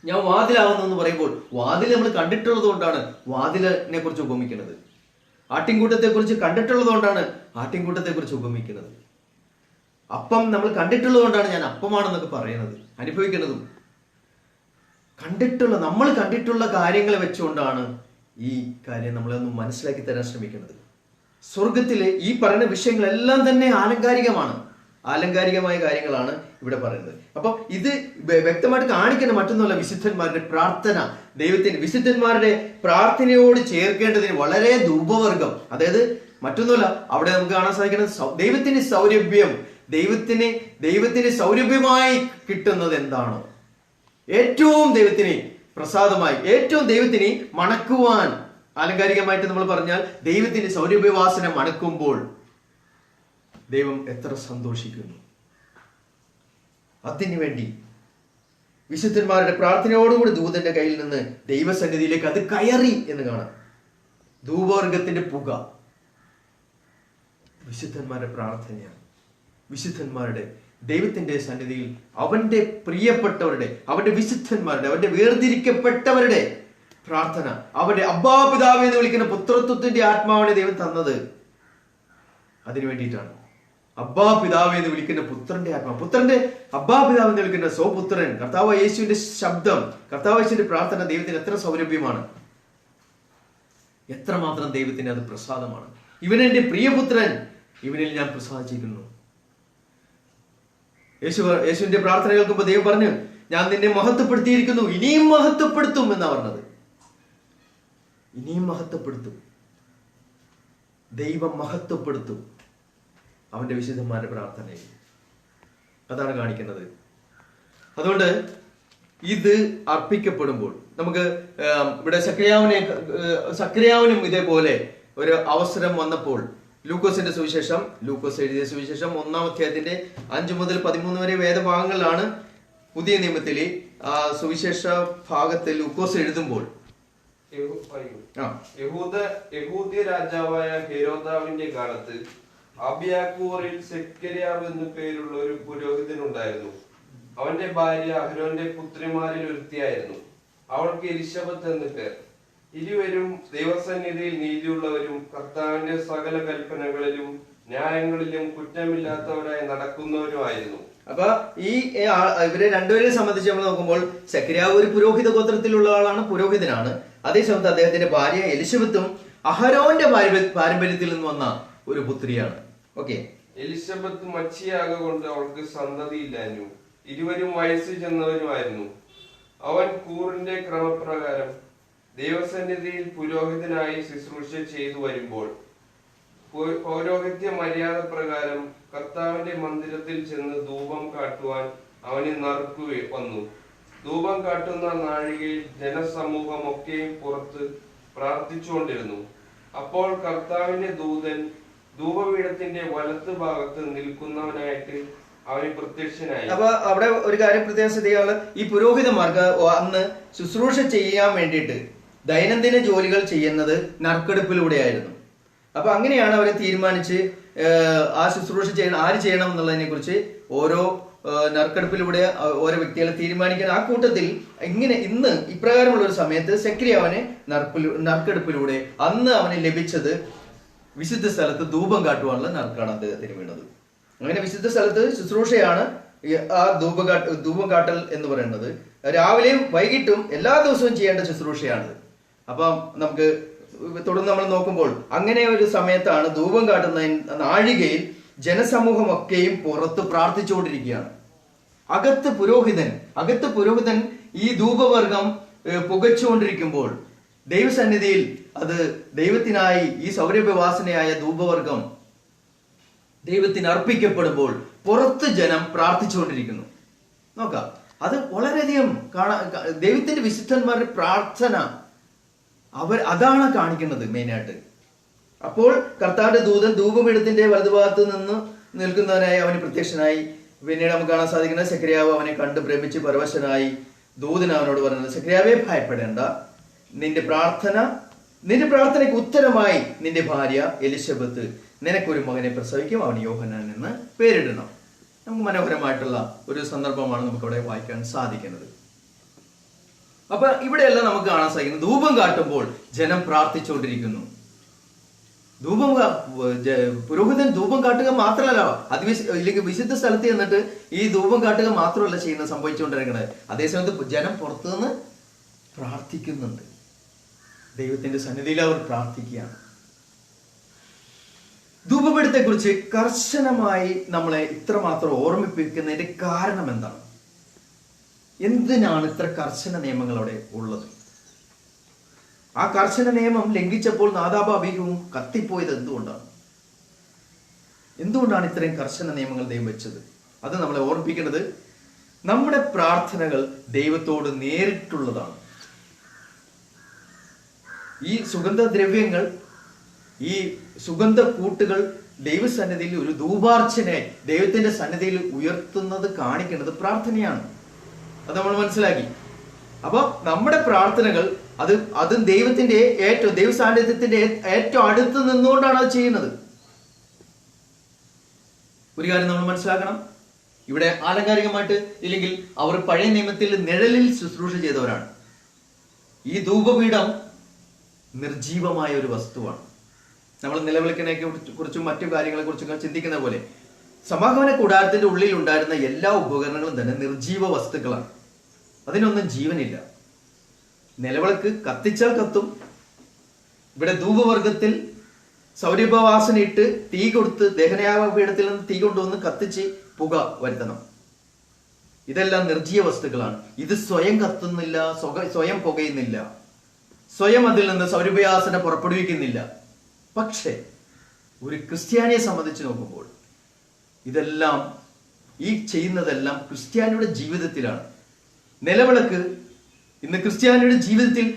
ഞാൻ വാതിലാവുന്നു എന്ന് പറയുമ്പോൾ വാതിൽ നമ്മൾ കണ്ടിട്ടുള്ളത് കൊണ്ടാണ് വാതിലിനെ കുറിച്ച് ഉപമിക്കുന്നത്. ആട്ടിൻകൂട്ടത്തെ കുറിച്ച് കണ്ടിട്ടുള്ളത് കൊണ്ടാണ് ആട്ടിൻകൂട്ടത്തെ കുറിച്ച് ഉപമിക്കുന്നത്. അപ്പം നമ്മൾ കണ്ടിട്ടുള്ളത് കൊണ്ടാണ് ഞാൻ അപ്പമാണെന്നൊക്കെ പറയുന്നത്, അനുഭവിക്കുന്നതും. നമ്മൾ കണ്ടിട്ടുള്ള കാര്യങ്ങളെ വെച്ചുകൊണ്ടാണ് ഈ കാര്യം നമ്മളൊന്ന് മനസ്സിലാക്കി തരാൻ ശ്രമിക്കുന്നത്. സ്വർഗത്തിലെ ഈ പറയുന്ന വിഷയങ്ങളെല്ലാം തന്നെ ആലങ്കാരികമായ കാര്യങ്ങളാണ് ഇവിടെ പറയുന്നത്. അപ്പൊ ഇത് വ്യക്തമായിട്ട് കാണിക്കുന്ന മറ്റൊന്നുമല്ല, വിശുദ്ധന്മാരുടെ പ്രാർത്ഥന, വിശുദ്ധന്മാരുടെ പ്രാർത്ഥനയോട് ചേർക്കേണ്ടതിന് വളരെ ധൂപവർഗം. അതായത് മറ്റൊന്നുമല്ല, അവിടെ നമുക്ക് കാണാൻ സാധിക്കുന്നത് ദൈവത്തിന്റെ സൗരഭ്യം, ദൈവത്തിന് സൗരഭ്യമായി കിട്ടുന്നത് എന്താണോ, ഏറ്റവും ദൈവത്തിന് പ്രസാദമായി, ഏറ്റവും ദൈവത്തിന് മണക്കുവാൻ, ആലങ്കാരികമായിട്ട് നമ്മൾ പറഞ്ഞാൽ ദൈവത്തിന്റെ സൗരഭ്യവാസന മണക്കുമ്പോൾ ദൈവം എത്ര സന്തോഷിക്കുന്നു. അതിനുവേണ്ടി വിശുദ്ധന്മാരുടെ പ്രാർത്ഥനയോടുകൂടി ദൂതന്റെ കയ്യിൽ നിന്ന് ദൈവസന്നിധിയിലേക്ക് അത് കയറി എന്ന് കാണാം. ധൂപവർഗത്തിന്റെ പുക വിശുദ്ധന്മാരുടെ പ്രാർത്ഥനയാണ്. വിശുദ്ധന്മാരുടെ ദൈവത്തിന്റെ സന്നിധിയിൽ അവന്റെ പ്രിയപ്പെട്ടവരുടെ, അവന്റെ വിശുദ്ധന്മാരുടെ, അവന്റെ വേർതിരിക്കപ്പെട്ടവരുടെ പ്രാർത്ഥന, അവന്റെ അബ്ബാ പിതാവേ എന്ന് വിളിക്കുന്ന പുത്രത്വത്തിന്റെ ആത്മാവിനെ ദൈവം തന്നത് അതിനു വേണ്ടിയിട്ടാണ്. അബ്ബാ പിതാവേ എന്ന് വിളിക്കുന്ന പുത്രന്റെ ആത്മാവ്, പുത്രന്റെ അബ്ബാ പിതാവ് എന്ന് വിളിക്കുന്ന സ്വപുത്രൻ, കർത്താവ് യേശുവിന്റെ ശബ്ദം, കർത്താവ് യേശുവിന്റെ പ്രാർത്ഥന ദൈവത്തിന് എത്ര സൗരഭ്യമാണ്, എത്രമാത്രം ദൈവത്തിന് അത് പ്രസാദമാണ്. ഇവൻ എന്റെ പ്രിയപുത്രൻ, ഇവനിൽ ഞാൻ പ്രസാദിച്ചിരിക്കുന്നു. യേശുവിന്റെ പ്രാർത്ഥന കേൾക്കുമ്പോൾ ദൈവം പറഞ്ഞു, ഞാൻ നിന്നെ മഹത്വപ്പെടുത്തിയിരിക്കുന്നു, ഇനിയും മഹത്വപ്പെടുത്തും എന്നാ പറഞ്ഞത്. ഇനിയും മഹത്വപ്പെടുത്തും. ദൈവം മഹത്വപ്പെടുത്തും അവന്റെ വിശുദ്ധന്മാരുടെ പ്രാർത്ഥനയിൽ. അതാണ് കാണിക്കുന്നത്. അതുകൊണ്ട് ഇത് അർപ്പിക്കപ്പെടുമ്പോൾ നമുക്ക് ഇവിടെ സക്രിയാവിനും ഇതേപോലെ ഒരു അവസരം വന്നപ്പോൾ, ലൂക്കോസിന്റെ സുവിശേഷം, ലൂക്കോസ് എഴുതിയ സുവിശേഷം 1-ാം അധ്യായത്തിന്റെ 5 മുതൽ 13 വരെ വേദഭാഗങ്ങളിലാണ് പുതിയ നിയമത്തിലെ സുവിശേഷ ഭാഗത്തിൽ ലൂക്കോസ് എഴുതുമ്പോൾ യഹൂദ്യ രാജാവായ ഹെരോദാവിന്റെ കാലത്ത് അബിയാക്കൂറിൽ സെക്കരിയാവ് എന്നു പേരുള്ള ഒരു പുരോഹിതനുണ്ടായിരുന്നു. അവന്റെ ഭാര്യ അഹരോന്റെ പുത്രിമാരിൽ ഒരുത്തിയായിരുന്നു. അവൾക്ക് എലിശബത്ത് എന്ന് പേർ. ഇരുവരും ദൈവസന്നിധിയിൽ നീതിയുള്ളവരും കർത്താവിന്റെ സകല കൽപ്പനകളിലും ന്യായങ്ങളിലും കുറ്റമില്ലാത്തവരായി നടക്കുന്നവരുമായിരുന്നു. അപ്പൊ ഇവരെ രണ്ടുപേരെ സംബന്ധിച്ച് നമ്മൾ നോക്കുമ്പോൾ സക്കരിയാവ് ഒരു പുരോഹിത ഗോത്രത്തിലുള്ള ആളാണ്, പുരോഹിതനാണ്. അതേസമയത്ത് അദ്ദേഹത്തിന്റെ ഭാര്യ എലിശബത്തും അഹരോന്റെ പാരമ്പര്യത്തിൽ നിന്ന് വന്ന ഒരു പുത്രിയാണ്. ഓക്കെ, എലിശബത്ത് മച്ചിയാകൊണ്ട് അവൾക്ക് സന്തതിയില്ലായിരുന്നു. ഇരുവരും വയസ്സ് ചെന്നവരുമായിരുന്നു. അവൻ കൂറിന്റെ ക്രമപ്രകാരം ദൈവസന്നിധിയിൽ പുരോഹിതനായി ശുശ്രൂഷ ചെയ്തു വരുമ്പോൾ പൗരോഹിത്യ മര്യാദ പ്രകാരം കർത്താവിന്റെ മന്ദിരത്തിൽ ചെന്ന് ധൂപം കാട്ടുവാൻ അവന് നറുക്കു വന്നു. ധൂപം കാട്ടുന്ന നാഴികയിൽ ജനസമൂഹമൊക്കെയും പുറത്ത് പ്രാർത്ഥിച്ചുകൊണ്ടിരുന്നു. അപ്പോൾ കർത്താവിന്റെ ദൂതൻ ധൂപപീഠത്തിന്റെ വലത്ത് ഭാഗത്ത് നിൽക്കുന്നവനായിട്ട് അവന് പ്രത്യക്ഷനായി. അപ്പൊ അവിടെ ഒരു കാര്യം പ്രത്യേകം ശ്രദ്ധിക്കാനുള്ള, ഈ പുരോഹിതന്മാർക്ക് അന്ന് ശുശ്രൂഷ ചെയ്യാൻ വേണ്ടിയിട്ട് ദൈനംദിന ജോലികൾ ചെയ്യുന്നത് നറുക്കെടുപ്പിലൂടെയായിരുന്നു. അപ്പൊ അങ്ങനെയാണ് അവരെ തീരുമാനിച്ച് ആ ശുശ്രൂഷ ചെയ്യണം, ആര് ചെയ്യണം എന്നുള്ളതിനെ കുറിച്ച് ഓരോ നറുക്കെടുപ്പിലൂടെ ഓരോ വ്യക്തികളെ തീരുമാനിക്കുന്ന ആ കൂട്ടത്തിൽ ഇന്ന് ഇപ്രകാരമുള്ള ഒരു സമയത്ത് സെക്രിയാവിനെ നറുക്കെടുപ്പിലൂടെ അന്ന് അവന് ലഭിച്ചത് വിശുദ്ധ സ്ഥലത്ത് ധൂപം കാട്ടുവാനുള്ള നറുക്കാണ് അദ്ദേഹത്തിന് വീണത്. അങ്ങനെ വിശുദ്ധ സ്ഥലത്ത് ശുശ്രൂഷയാണ് ആ ധൂപം കാട്ടൽ എന്ന് പറയുന്നത്. രാവിലെയും വൈകിട്ടും എല്ലാ ദിവസവും ചെയ്യേണ്ട ശുശ്രൂഷയാണത്. അപ്പം നമുക്ക് തുടർന്ന് നമ്മൾ നോക്കുമ്പോൾ അങ്ങനെ ഒരു സമയത്താണ് ധൂപം കാട്ടുന്ന നാഴികയിൽ ജനസമൂഹമൊക്കെയും പുറത്ത് പ്രാർത്ഥിച്ചുകൊണ്ടിരിക്കുകയാണ്. അകത്ത് പുരോഹിതൻ ഈ ധൂപവർഗം പുകച്ചുകൊണ്ടിരിക്കുമ്പോൾ ദൈവസന്നിധിയിൽ അത് ദൈവത്തിനായി ഈ സൗരഭ്യവാസനയായ ധൂപവർഗം ദൈവത്തിന് അർപ്പിക്കപ്പെടുമ്പോൾ പുറത്ത് ജനം പ്രാർത്ഥിച്ചുകൊണ്ടിരിക്കുന്നു. നോക്കാം, അത് വളരെയധികം ദൈവത്തിന്റെ വിശുദ്ധന്മാരുടെ പ്രാർത്ഥന അതാണ് കാണിക്കുന്നത് മെയിനായിട്ട്. അപ്പോൾ കർത്താവിന്റെ ദൂതൻ ധൂപപീഠത്തിന്റെ വലതുഭാഗത്ത് നിന്ന് നിൽക്കുന്നവനായി അവന് പ്രത്യക്ഷനായി. പിന്നീട് നമുക്ക് കാണാൻ സാധിക്കുന്നത് സെക്കരിയാവ് അവനെ കണ്ട് ഭ്രമിച്ച് പരവശനായി. ദൂതൻ അവനോട് പറഞ്ഞത്, സെക്കരിയാവേ ഭയപ്പെടേണ്ട, നിന്റെ പ്രാർത്ഥനയ്ക്ക് ഉത്തരമായി നിന്റെ ഭാര്യ എലിശബത്ത് നിനക്കൊരു മകനെ പ്രസവിക്കും, അവൻ യോഹന്നാൻ എന്ന് പേരിടണം. നമുക്ക് മനോഹരമായിട്ടുള്ള ഒരു സന്ദർഭമാണ് നമുക്കവിടെ വായിക്കാൻ സാധിക്കുന്നത്. അപ്പൊ ഇവിടെയെല്ലാം നമുക്ക് കാണാൻ സാധിക്കുന്നത് ധൂപം കാട്ടുമ്പോൾ ജനം പ്രാർത്ഥിച്ചുകൊണ്ടിരിക്കുന്നു. പുരോഹിതൻ ധൂപം കാട്ടുക മാത്രമല്ല, ഇല്ലെങ്കിൽ വിശുദ്ധ സ്ഥലത്ത് ചെന്നിട്ട് ഈ ധൂപം കാട്ടുക മാത്രമല്ല ചെയ്യുന്നത്, സംഭവിച്ചുകൊണ്ടിരിക്കുന്നത്. അതേസമയത്ത് ജനം പുറത്തുനിന്ന് പ്രാർത്ഥിക്കുന്നുണ്ട്. ദൈവത്തിന്റെ സന്നിധിയിൽ അവർ പ്രാർത്ഥിക്കുകയാണ്. ധൂപപീഠത്തെ കുറിച്ച് കർശനമായി നമ്മളെ ഇത്രമാത്രം ഓർമ്മിപ്പിക്കുന്നതിന്റെ കാരണം എന്താണ്? എന്തിനാണ് ഇത്ര കർശന നിയമങ്ങൾ അവിടെ ഉള്ളത്? ആ കർശന നിയമം ലംഘിച്ചപ്പോൾ നാദാബ് അബീഹുവും കത്തിപ്പോയത് എന്തുകൊണ്ടാണ് ഇത്രയും കർശന നിയമങ്ങൾ ദൈവം വെച്ചത്? അത് നമ്മളെ ഓർമ്മിപ്പിക്കുന്നത് നമ്മുടെ പ്രാർത്ഥനകൾ ദൈവത്തോട് നേരിട്ടുള്ളതാണ്. ഈ സുഗന്ധദ്രവ്യങ്ങൾ, ഈ സുഗന്ധ കൂട്ടുകൾ ദൈവസന്നിധിയിൽ ഒരു ധൂപാർച്ചനെ ദൈവത്തിന്റെ സന്നിധിയിൽ ഉയർത്തുന്നത് കാണിക്കുന്നത് പ്രാർത്ഥനയാണ്. അത് നമ്മൾ മനസ്സിലാക്കി. അപ്പൊ നമ്മുടെ പ്രാർത്ഥനകൾ അതും ദൈവത്തിന്റെ ദൈവ സാന്നിധ്യത്തിന്റെ ഏറ്റവും അടുത്ത് നിന്നുകൊണ്ടാണ് അത് ചെയ്യുന്നത്. ഒരു കാര്യം നമ്മൾ മനസ്സിലാക്കണം, ഇവിടെ ആലങ്കാരികമായിട്ട് ഇല്ലെങ്കിൽ അവർ പഴയ നിയമത്തിൽ നിഴലിൽ ശുശ്രൂഷ ചെയ്തവരാണ്. ഈ ധൂപപീഠം നിർജീവമായ ഒരു വസ്തുവാണ്. നമ്മൾ നിലവിളിക്കണെ കുറിച്ചും മറ്റു കാര്യങ്ങളെ കുറിച്ചും ചിന്തിക്കുന്ന പോലെ സമാഗമന കൂടാരത്തിന്റെ ഉള്ളിൽ ഉണ്ടായിരുന്ന എല്ലാ ഉപകരണങ്ങളും തന്നെ നിർജീവ വസ്തുക്കളാണ്. അതിനൊന്നും ജീവനില്ല. നിലവിളക്ക് കത്തിച്ചാൽ കത്തും. ഇവിടെ ധൂപവർഗത്തിൽ സൗരഭവാസന ഇട്ട് തീ കൊടുത്ത് ദഹനയാഗപീഠത്തിൽ നിന്ന് തീ കൊണ്ടുവന്ന് കത്തിച്ച് പുക വരുത്തണം. ഇതെല്ലാം നിർജീവ വസ്തുക്കളാണ്. ഇത് സ്വയം കത്തുന്നില്ല, സ്വയം പുകയുന്നില്ല, സ്വയം അതിൽ നിന്ന് സൗരഭവാസന പുറപ്പെടുവിക്കുന്നില്ല. പക്ഷേ ഒരു ക്രിസ്ത്യാനിയെ സംബന്ധിച്ച് നോക്കുമ്പോൾ ഇതെല്ലാം ഈ ചെയ്യുന്നതെല്ലാം ക്രിസ്ത്യാനിയുടെ ജീവിതത്തിലാണ്. നിലവിളക്ക് ഇന്ന് ക്രിസ്ത്യാനിയുടെ ജീവിതത്തിൽ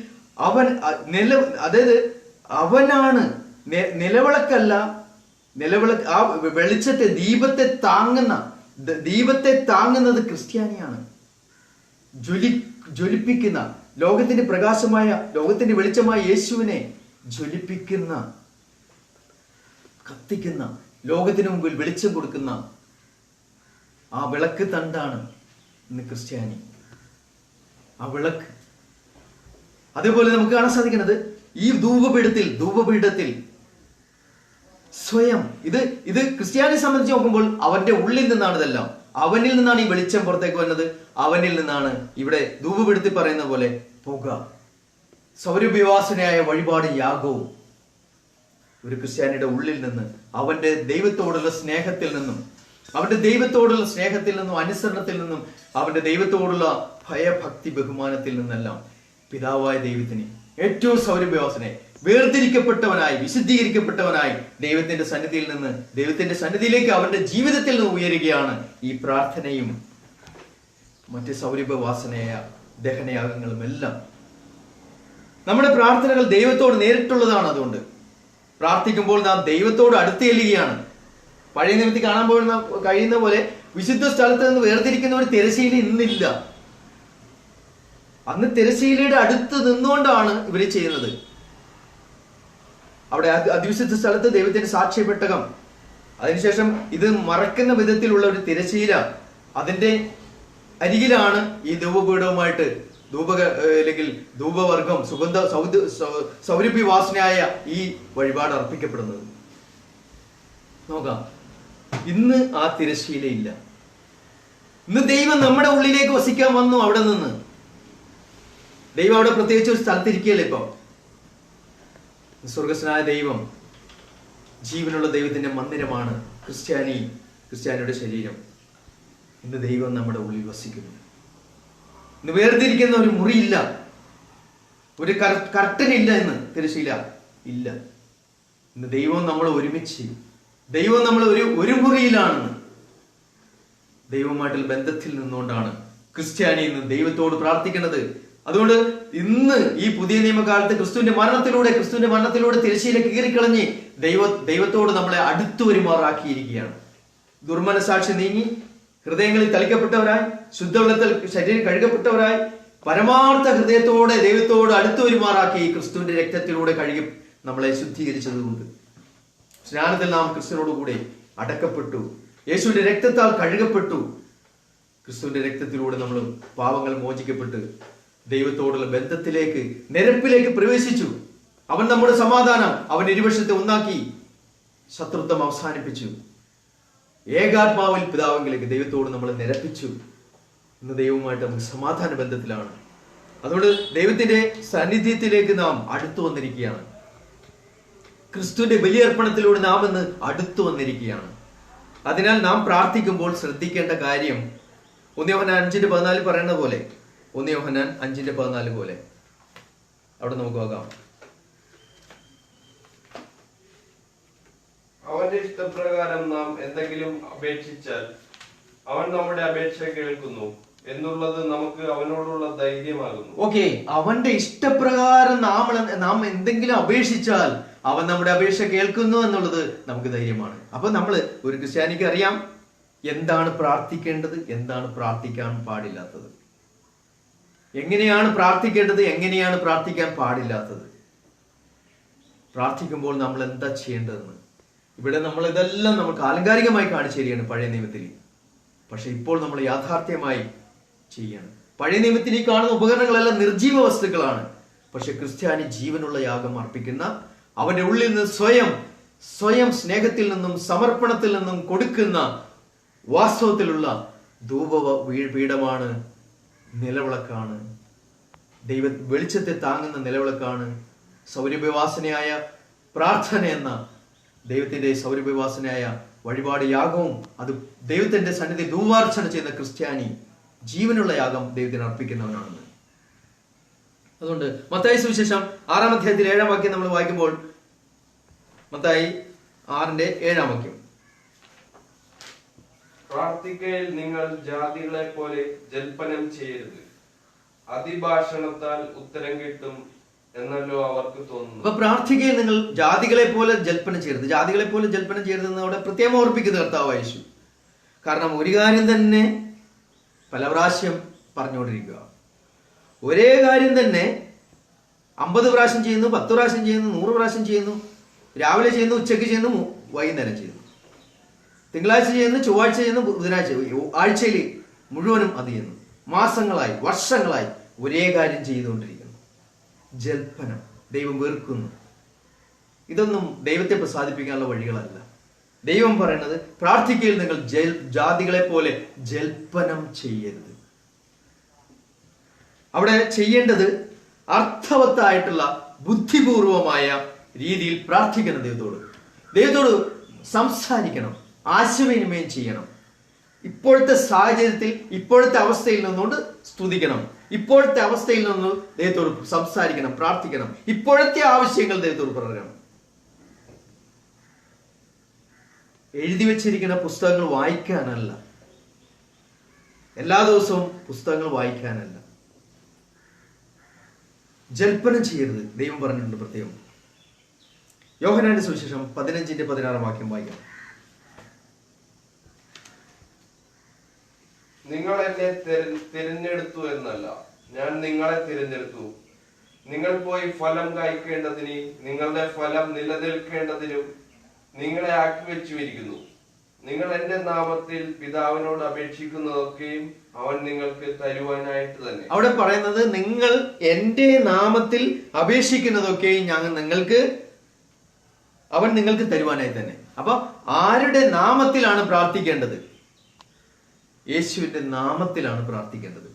അതായത് അവനാണ് നിലവിളക്കല്ല, നിലവിളക്ക് ആ വെളിച്ചത്തെ ദീപത്തെ താങ്ങുന്നത് ക്രിസ്ത്യാനിയാണ്. ജ്വലിപ്പിക്കുന്ന ലോകത്തിന്റെ പ്രകാശമായ ലോകത്തിന്റെ വെളിച്ചമായ യേശുവിനെ ജ്വലിപ്പിക്കുന്ന, കത്തിക്കുന്ന, ലോകത്തിന് മുമ്പിൽ വെളിച്ചം കൊടുക്കുന്ന ആ വിളക്ക് തണ്ടാണ് ഇന്ന് ക്രിസ്ത്യാനി. ആ വിളക്ക് അതേപോലെ നമുക്ക് കാണാൻ സാധിക്കുന്നത് ഈ ധൂപപീഠത്തിൽ സ്വയം ഇത് ക്രിസ്ത്യാനിയെ സംബന്ധിച്ച് നോക്കുമ്പോൾ അവന്റെ ഉള്ളിൽ നിന്നാണ് ഇതെല്ലാം. അവനിൽ നിന്നാണ് ഈ വെളിച്ചം പുറത്തേക്ക് വരുന്നത്. അവനിൽ നിന്നാണ് ഇവിടെ ധൂപപീഠത്തിൽ പറയുന്ന പോലെ പുക, സൗരഭ്യവാസനയായ വഴിപാട് യാഗവും ഒരു ക്രിസ്ത്യാനിയുടെ ഉള്ളിൽ നിന്ന് അവന്റെ ദൈവത്തോടുള്ള സ്നേഹത്തിൽ നിന്നും അനുസരണത്തിൽ നിന്നും അവന്റെ ദൈവത്തോടുള്ള ഭയഭക്തി ബഹുമാനത്തിൽ നിന്നെല്ലാം പിതാവായ ദൈവത്തിന് ഏറ്റവും സൗരഭ്യവാസനെ വേർതിരിക്കപ്പെട്ടവനായി വിശുദ്ധീകരിക്കപ്പെട്ടവനായി ദൈവത്തിന്റെ സന്നിധിയിലേക്ക് അവന്റെ ജീവിതത്തിൽ നിന്ന് ഉയരുകയാണ് ഈ പ്രാർത്ഥനയും മറ്റ് സൗരഭ്യവാസനയായ ദഹനയാഗങ്ങളും എല്ലാം. നമ്മുടെ പ്രാർത്ഥനകൾ ദൈവത്തോട് നേരിട്ടുള്ളതാണ്. അതുകൊണ്ട് പ്രാർത്ഥിക്കുമ്പോൾ നാം ദൈവത്തോട് അടുത്ത് ചെല്ലുകയാണ്. പഴയ നിയമത്തിൽ കാണാൻ കഴിയുന്ന പോലെ വിശുദ്ധ സ്ഥലത്ത് നിന്ന് വേർതിരിക്കുന്ന ഒരു തിരശ്ശീല ഇന്നില്ല. അന്ന് തിരശ്ശീലയുടെ അടുത്ത് നിന്നുകൊണ്ടാണ് ഇവര് ചെയ്യുന്നത്. അവിടെ അതിവിശുദ്ധ സ്ഥലത്ത് ദൈവത്തിന്റെ സാക്ഷ്യപ്പെട്ടകം, അതിനുശേഷം ഇത് മറക്കുന്ന വിധത്തിലുള്ള ഒരു തിരശ്ശീല, അതിന്റെ അരികിലാണ് ഈ ധൂപപീഠവുമായിട്ട് അല്ലെങ്കിൽ ധൂപവർഗം സൗരഭ്യവാസനയായ ഈ വഴിപാട് അർപ്പിക്കപ്പെടുന്നത്. നോക്കാം, ഇന്ന് ആ തിരശ്ശീല ഇല്ല. ഇന്ന് ദൈവം നമ്മുടെ ഉള്ളിലേക്ക് വസിക്കാൻ വന്നു. അവിടെ നിന്ന് ദൈവം അവിടെ പ്രത്യേകിച്ച് ഒരു സ്ഥലത്തിരിക്കുകയല്ലേ ഇപ്പൊ. സ്വർഗസ്വനായ ദൈവം, ജീവനുള്ള ദൈവത്തിന്റെ മന്ദിരമാണ് ക്രിസ്ത്യാനിയുടെ ശരീരം. ഇന്ന് ദൈവം നമ്മുടെ ഉള്ളിൽ വസിക്കുന്നു. ഇന്ന് വേർതിരിക്കുന്ന ഒരു മുറിയില്ല, ഒരു കർട്ടനില്ല. ഇന്ന് തിരശ്ശീല ഇല്ല. ഇന്ന് ദൈവം നമ്മൾ ഒരുമിച്ച്, ദൈവം നമ്മൾ ഒരു മുറിയിലാണെന്ന് ദൈവമായിട്ടുള്ള ബന്ധത്തിൽ നിന്നുകൊണ്ടാണ് ക്രിസ്ത്യാനി ഇന്ന് ദൈവത്തോട് പ്രാർത്ഥിക്കുന്നത്. അതുകൊണ്ട് ഇന്ന് ഈ പുതിയ നിയമകാലത്ത് ക്രിസ്തുവിന്റെ മരണത്തിലൂടെ തിരശ്ശീല കീറിക്കളഞ്ഞ് ദൈവത്തോട് നമ്മളെ അടുത്തു വരുമാറാക്കിയിരിക്കുകയാണ്. ദുർമനസാക്ഷി നീങ്ങി, ഹൃദയങ്ങളിൽ തളിക്കപ്പെട്ടവരായി, ശുദ്ധവെള്ളത്തിൽ ശരീരം കഴുകപ്പെട്ടവരായി, പരമാർത്ഥ ഹൃദയത്തോടെ ദൈവത്തോട് അടുത്തു വരുമാറാക്കി ക്രിസ്തുവിന്റെ രക്തത്തിലൂടെ കഴുകി നമ്മളെ ശുദ്ധീകരിച്ചതുകൊണ്ട് സ്നാനത്തിൽ നാം ക്രിസ്തുവിനോടുകൂടെ അടക്കപ്പെട്ടു, യേശുവിന്റെ രക്തത്താൽ കഴുകപ്പെട്ടു. ക്രിസ്തുവിന്റെ രക്തത്തിലൂടെ നമ്മൾ പാവങ്ങൾ മോചിക്കപ്പെട്ട് ദൈവത്തോടുള്ള ബന്ധത്തിലേക്ക്, നിരപ്പിലേക്ക് പ്രവേശിച്ചു. അവൻ നമ്മുടെ സമാധാനം, അവൻ ഇരുവശത്തെ ഒന്നാക്കി ശത്രുത്വം അവസാനിപ്പിച്ചു. ഏകാത്മാവിൽ പിതാവെങ്കിലേക്ക് ദൈവത്തോട് നമ്മൾ നിരപ്പിച്ചു. ഇന്ന് ദൈവവുമായിട്ട് നമുക്ക് സമാധാന ബന്ധത്തിലാണ്. അതുകൊണ്ട് ദൈവത്തിന്റെ സാന്നിധ്യത്തിലേക്ക് നാം അടുത്തു വന്നിരിക്കുകയാണ്. ക്രിസ്തുവിന്റെ ബലിയർപ്പണത്തിലൂടെ നാം ഇന്ന് അടുത്തു വന്നിരിക്കുകയാണ്. അതിനാൽ നാം പ്രാർത്ഥിക്കുമ്പോൾ ശ്രദ്ധിക്കേണ്ട കാര്യം 1 യോഹന്നാൻ 5:14 പറയുന്ന പോലെ, 1 യോഹന്നാൻ 5:14 പോലെ അവിടെ നമുക്ക് നോക്കാം. അവന്റെ ഇഷ്ടപ്രകാരം നാം എന്തെങ്കിലും അപേക്ഷിച്ചാൽ അവൻ നമ്മുടെ അപേക്ഷ കേൾക്കുന്നു എന്നുള്ളത് നമുക്ക് അവനോടുള്ള ധൈര്യമാകുന്നു. ഓക്കെ, അവന്റെ ഇഷ്ടപ്രകാരം നാം എന്തെങ്കിലും അപേക്ഷിച്ചാൽ അവൻ നമ്മുടെ അപേക്ഷ കേൾക്കുന്നു എന്നുള്ളത് നമുക്ക് ധൈര്യമാണ്. അപ്പൊ ഒരു ക്രിസ്ത്യാനിക്ക് അറിയാം എന്താണ് പ്രാർത്ഥിക്കേണ്ടത്, എന്താണ് പ്രാർത്ഥിക്കാൻ പാടില്ലാത്തത്. എങ്ങനെയാണ് പ്രാർത്ഥിക്കേണ്ടത്, എങ്ങനെയാണ് പ്രാർത്ഥിക്കാൻ പാടില്ലാത്തത്, പ്രാർത്ഥിക്കുമ്പോൾ നമ്മൾ എന്താ ചെയ്യേണ്ടതെന്ന് ഇവിടെ നമ്മൾ ഇതെല്ലാം നമുക്ക് ആലങ്കാരികമായി കാണിച്ചു തരികയാണ് പഴയ നിയമത്തിൽ. പക്ഷെ ഇപ്പോൾ നമ്മൾ യാഥാർത്ഥ്യമായി ചെയ്യണം. പഴയ നിയമത്തിൽ ഈ കാണുന്ന ഉപകരണങ്ങളെല്ലാം നിർജീവ വസ്തുക്കളാണ്. പക്ഷെ ക്രിസ്ത്യാനി ജീവനുള്ള യാഗം അർപ്പിക്കുന്ന, അവന്റെ ഉള്ളിൽ നിന്ന് സ്വയം സ്നേഹത്തിൽ നിന്നും സമർപ്പണത്തിൽ നിന്നും കൊടുക്കുന്ന വാസ്തവത്തിലുള്ള ധൂപ പീഠമാണ്, നിലവിളക്കാണ്, ദൈവ വെളിച്ചത്തെ താങ്ങുന്ന നിലവിളക്കാണ്. സൗരഭ്യവാസനയായ പ്രാർത്ഥന എന്ന ദൈവത്തിന്റെ സൗരഭ്യവാസനയായ വഴിപാട് യാഗവും, അത് ദൈവത്തിന്റെ സന്നിധി ധൂപാർച്ചന ചെയ്യുന്ന ക്രിസ്ത്യാനി ജീവനുള്ള യാഗം ദൈവത്തിന് അർപ്പിക്കുന്നവനാണെന്ന്. അതുകൊണ്ട് മത്തായി സുവിശേഷം 6-ാം അധ്യായത്തിൽ 7-ാം വാക്യം നമ്മൾ വായിക്കുമ്പോൾ, മത്തായി 6:7 വാക്യം, പ്രാർത്ഥിക്കയിൽ നിങ്ങൾ ജാതികളെ പോലെ ജൽപ്പനം ചെയ്യരുത്, അതിഭാഷണത്താൽ ഉത്തരം കിട്ടും എന്നല്ലോ അവർക്ക് തോന്നുന്നു. അപ്പൊ പ്രാർത്ഥിക്കയിൽ നിങ്ങൾ ജാതികളെ പോലെ ജൽപ്പനം ചെയ്യരുത്. ജാതികളെ പോലെ ജൽപ്പനം ചെയ്യരുതെന്ന് അവിടെ പ്രത്യേകം ഓർപ്പിക്കുന്ന കർത്താവ് യേശു. കാരണം ഒരു കാര്യം തന്നെ പല പ്രാവശ്യം പറഞ്ഞുകൊണ്ടിരിക്കുക. ഒരേ കാര്യം തന്നെ 50 പ്രാവശ്യം ചെയ്യുന്നു, 10 പ്രാവശ്യം ചെയ്യുന്നു, 100 പ്രാവശ്യം ചെയ്യുന്നു. രാവിലെ ചെയ്യുന്നു, ഉച്ചയ്ക്ക് ചെയ്യുന്നു, വൈകുന്നേരം ചെയ്യുന്നു, തിങ്കളാഴ്ച ചെയ്യുന്നു, ചൊവ്വാഴ്ച ചെയ്യുന്നു, ബുധനാഴ്ച, ആഴ്ചയിൽ മുഴുവനും അത് ചെയ്യുന്നു. മാസങ്ങളായി, വർഷങ്ങളായി ഒരേ കാര്യം ചെയ്തുകൊണ്ടിരിക്കുന്നു. ജൽപ്പനം ദൈവം വെറുക്കുന്നു. ഇതൊന്നും ദൈവത്തെ പ്രസാദിപ്പിക്കാനുള്ള വഴികളല്ല. ദൈവം പറയുന്നത് പ്രാർത്ഥിക്കയിൽ നിങ്ങൾ ജാതികളെ പോലെ ജൽപ്പനം ചെയ്യരുത്. അവിടെ ചെയ്യേണ്ടത് അർത്ഥവത്തായിട്ടുള്ള ബുദ്ധിപൂർവമായ രീതിയിൽ പ്രാർത്ഥിക്കണം. ദൈവത്തോട് സംസാരിക്കണം, ആശയവിനിമയം ചെയ്യണം. ഇപ്പോഴത്തെ സാഹചര്യത്തിൽ, ഇപ്പോഴത്തെ അവസ്ഥയിൽ നിന്നുകൊണ്ട് സ്തുതിക്കണം. ഇപ്പോഴത്തെ അവസ്ഥയിൽ നിന്ന് ദൈവത്തോട് സംസാരിക്കണം, പ്രാർത്ഥിക്കണം. ഇപ്പോഴത്തെ ആവശ്യങ്ങൾ ദൈവത്തോട് പറയണം. എഴുതി വെച്ചിരിക്കുന്ന പുസ്തകങ്ങൾ വായിക്കാനല്ല, എല്ലാ ദിവസവും പുസ്തകങ്ങൾ വായിക്കാനല്ല. ജൽപ്പനം ചെയ്യരുത് ദൈവം പറഞ്ഞിട്ടുണ്ട് പ്രത്യേകം. യോഹന്നാന്റെ സുവിശേഷം 15:16 വാക്യം വായിക്കാം. നിങ്ങൾ എന്നെ തിരഞ്ഞെടുത്തു എന്നല്ല, ഞാൻ നിങ്ങളെ തിരഞ്ഞെടുത്തു, നിങ്ങൾ പോയി ഫലം കായ്ക്കേണ്ടതിന്, നിങ്ങളുടെ ഫലം നിലനിൽക്കേണ്ടതിനും നിങ്ങളെ ആക്കി വെച്ചുമിരിക്കുന്നു. നിങ്ങൾ എന്റെ നാമത്തിൽ പിതാവിനോട് അപേക്ഷിക്കുന്നതൊക്കെയും അവൻ നിങ്ങൾക്ക് തരുവാനായിട്ട് തന്നെ. അവിടെ പറയുന്നത് നിങ്ങൾ എന്റെ നാമത്തിൽ അപേക്ഷിക്കുന്നതൊക്കെയും അവൻ നിങ്ങൾക്ക് തരുവാനായി തന്നെ. അപ്പൊ ആരുടെ നാമത്തിലാണ് പ്രാർത്ഥിക്കേണ്ടത്? യേശുവിന്റെ നാമത്തിലാണ് പ്രാർത്ഥിക്കേണ്ടത്.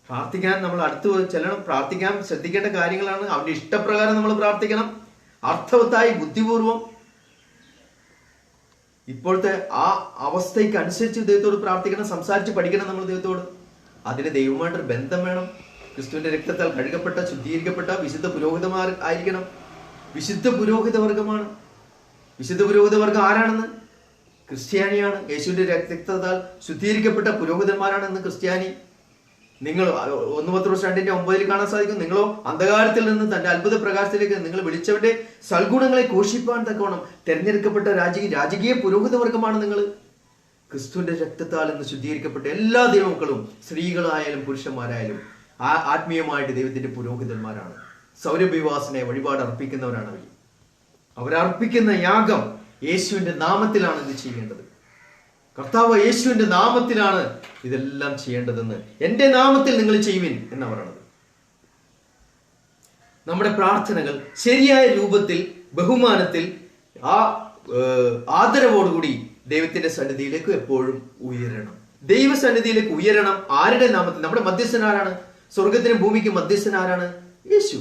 പ്രാർത്ഥിക്കാൻ നമ്മൾ അടുത്ത് ചെല്ലണം. പ്രാർത്ഥിക്കാൻ ശ്രദ്ധിക്കേണ്ട കാര്യങ്ങളാണ്. അവന്റെ ഇഷ്ടപ്രകാരം നമ്മൾ പ്രാർത്ഥിക്കണം, അർത്ഥവത്തായി, ബുദ്ധിപൂർവം. ഇപ്പോഴത്തെ ആ അവസ്ഥയ്ക്ക് അനുസരിച്ച് ദൈവത്തോട് പ്രാർത്ഥിക്കണം, സംസാരിച്ച് പഠിക്കണം നമ്മൾ ദൈവത്തോട്. അതിന് ദൈവമായിട്ടൊരു ബന്ധം വേണം. ക്രിസ്തുവിന്റെ രക്തത്താൽ കഴുകപ്പെട്ട, ശുദ്ധീകരിക്കപ്പെട്ട വിശുദ്ധ പുരോഹിതന്മാർ ആയിരിക്കണം. വിശുദ്ധ പുരോഹിത വർഗമാണ്. വിശുദ്ധ പുരോഹിത വർഗം ആരാണെന്ന്? ക്രിസ്ത്യാനിയാണ്. യേശുവിന്റെ രക്തത്താൽ ശുദ്ധീകരിക്കപ്പെട്ട പുരോഹിതന്മാരാണ് ഇന്ന് ക്രിസ്ത്യാനി. നിങ്ങൾ 1 പത്രോസ് 2:9 കാണാൻ സാധിക്കും. നിങ്ങളോ അന്ധകാരത്തിൽ നിന്ന് തന്റെ അത്ഭുത പ്രകാശത്തിലേക്ക് നിങ്ങൾ വിളിച്ചവന്റെ സൽഗുണങ്ങളെ ഘോഷിപ്പാൻ തക്കവണ്ണം തെരഞ്ഞെടുക്കപ്പെട്ട രാജകീയ പുരോഹിത വർഗമാണ് നിങ്ങൾ. ക്രിസ്തുവിന്റെ രക്തത്താൽ നിന്ന് ശുദ്ധീകരിക്കപ്പെട്ട എല്ലാ ദൈവമക്കളും, സ്ത്രീകളായാലും പുരുഷന്മാരായാലും, ആത്മീയമായിട്ട് ദൈവത്തിന്റെ പുരോഹിതന്മാരാണ്. സൗരഭ്യവാസനെ വഴിപാട് അർപ്പിക്കുന്നവരാണ് അവരർപ്പിക്കുന്ന യാഗം യേശുവിന്റെ നാമത്തിലാണ് ഇത് ചെയ്യേണ്ടത്. കർത്താവ് യേശുവിന്റെ നാമത്തിലാണ് ഇതെല്ലാം ചെയ്യേണ്ടതെന്ന്. എന്റെ നാമത്തിൽ നിങ്ങൾ ചെയ്യുവിൻ എന്നാ പറയുന്നത്. നമ്മുടെ പ്രാർത്ഥനകൾ ശരിയായ രൂപത്തിൽ, ബഹുമാനത്തിൽ, ആദരവോടുകൂടി ദൈവത്തിന്റെ സന്നിധിയിലേക്ക് എപ്പോഴും ഉയരണം. ദൈവസന്നിധിയിലേക്ക് ഉയരണം. ആരുടെ നാമത്തിൽ? നമ്മുടെ മധ്യസ്ഥൻ ആരാണ്? സ്വർഗത്തിനും ഭൂമിക്കും മധ്യസ്ഥൻ ആരാണ്? യേശു.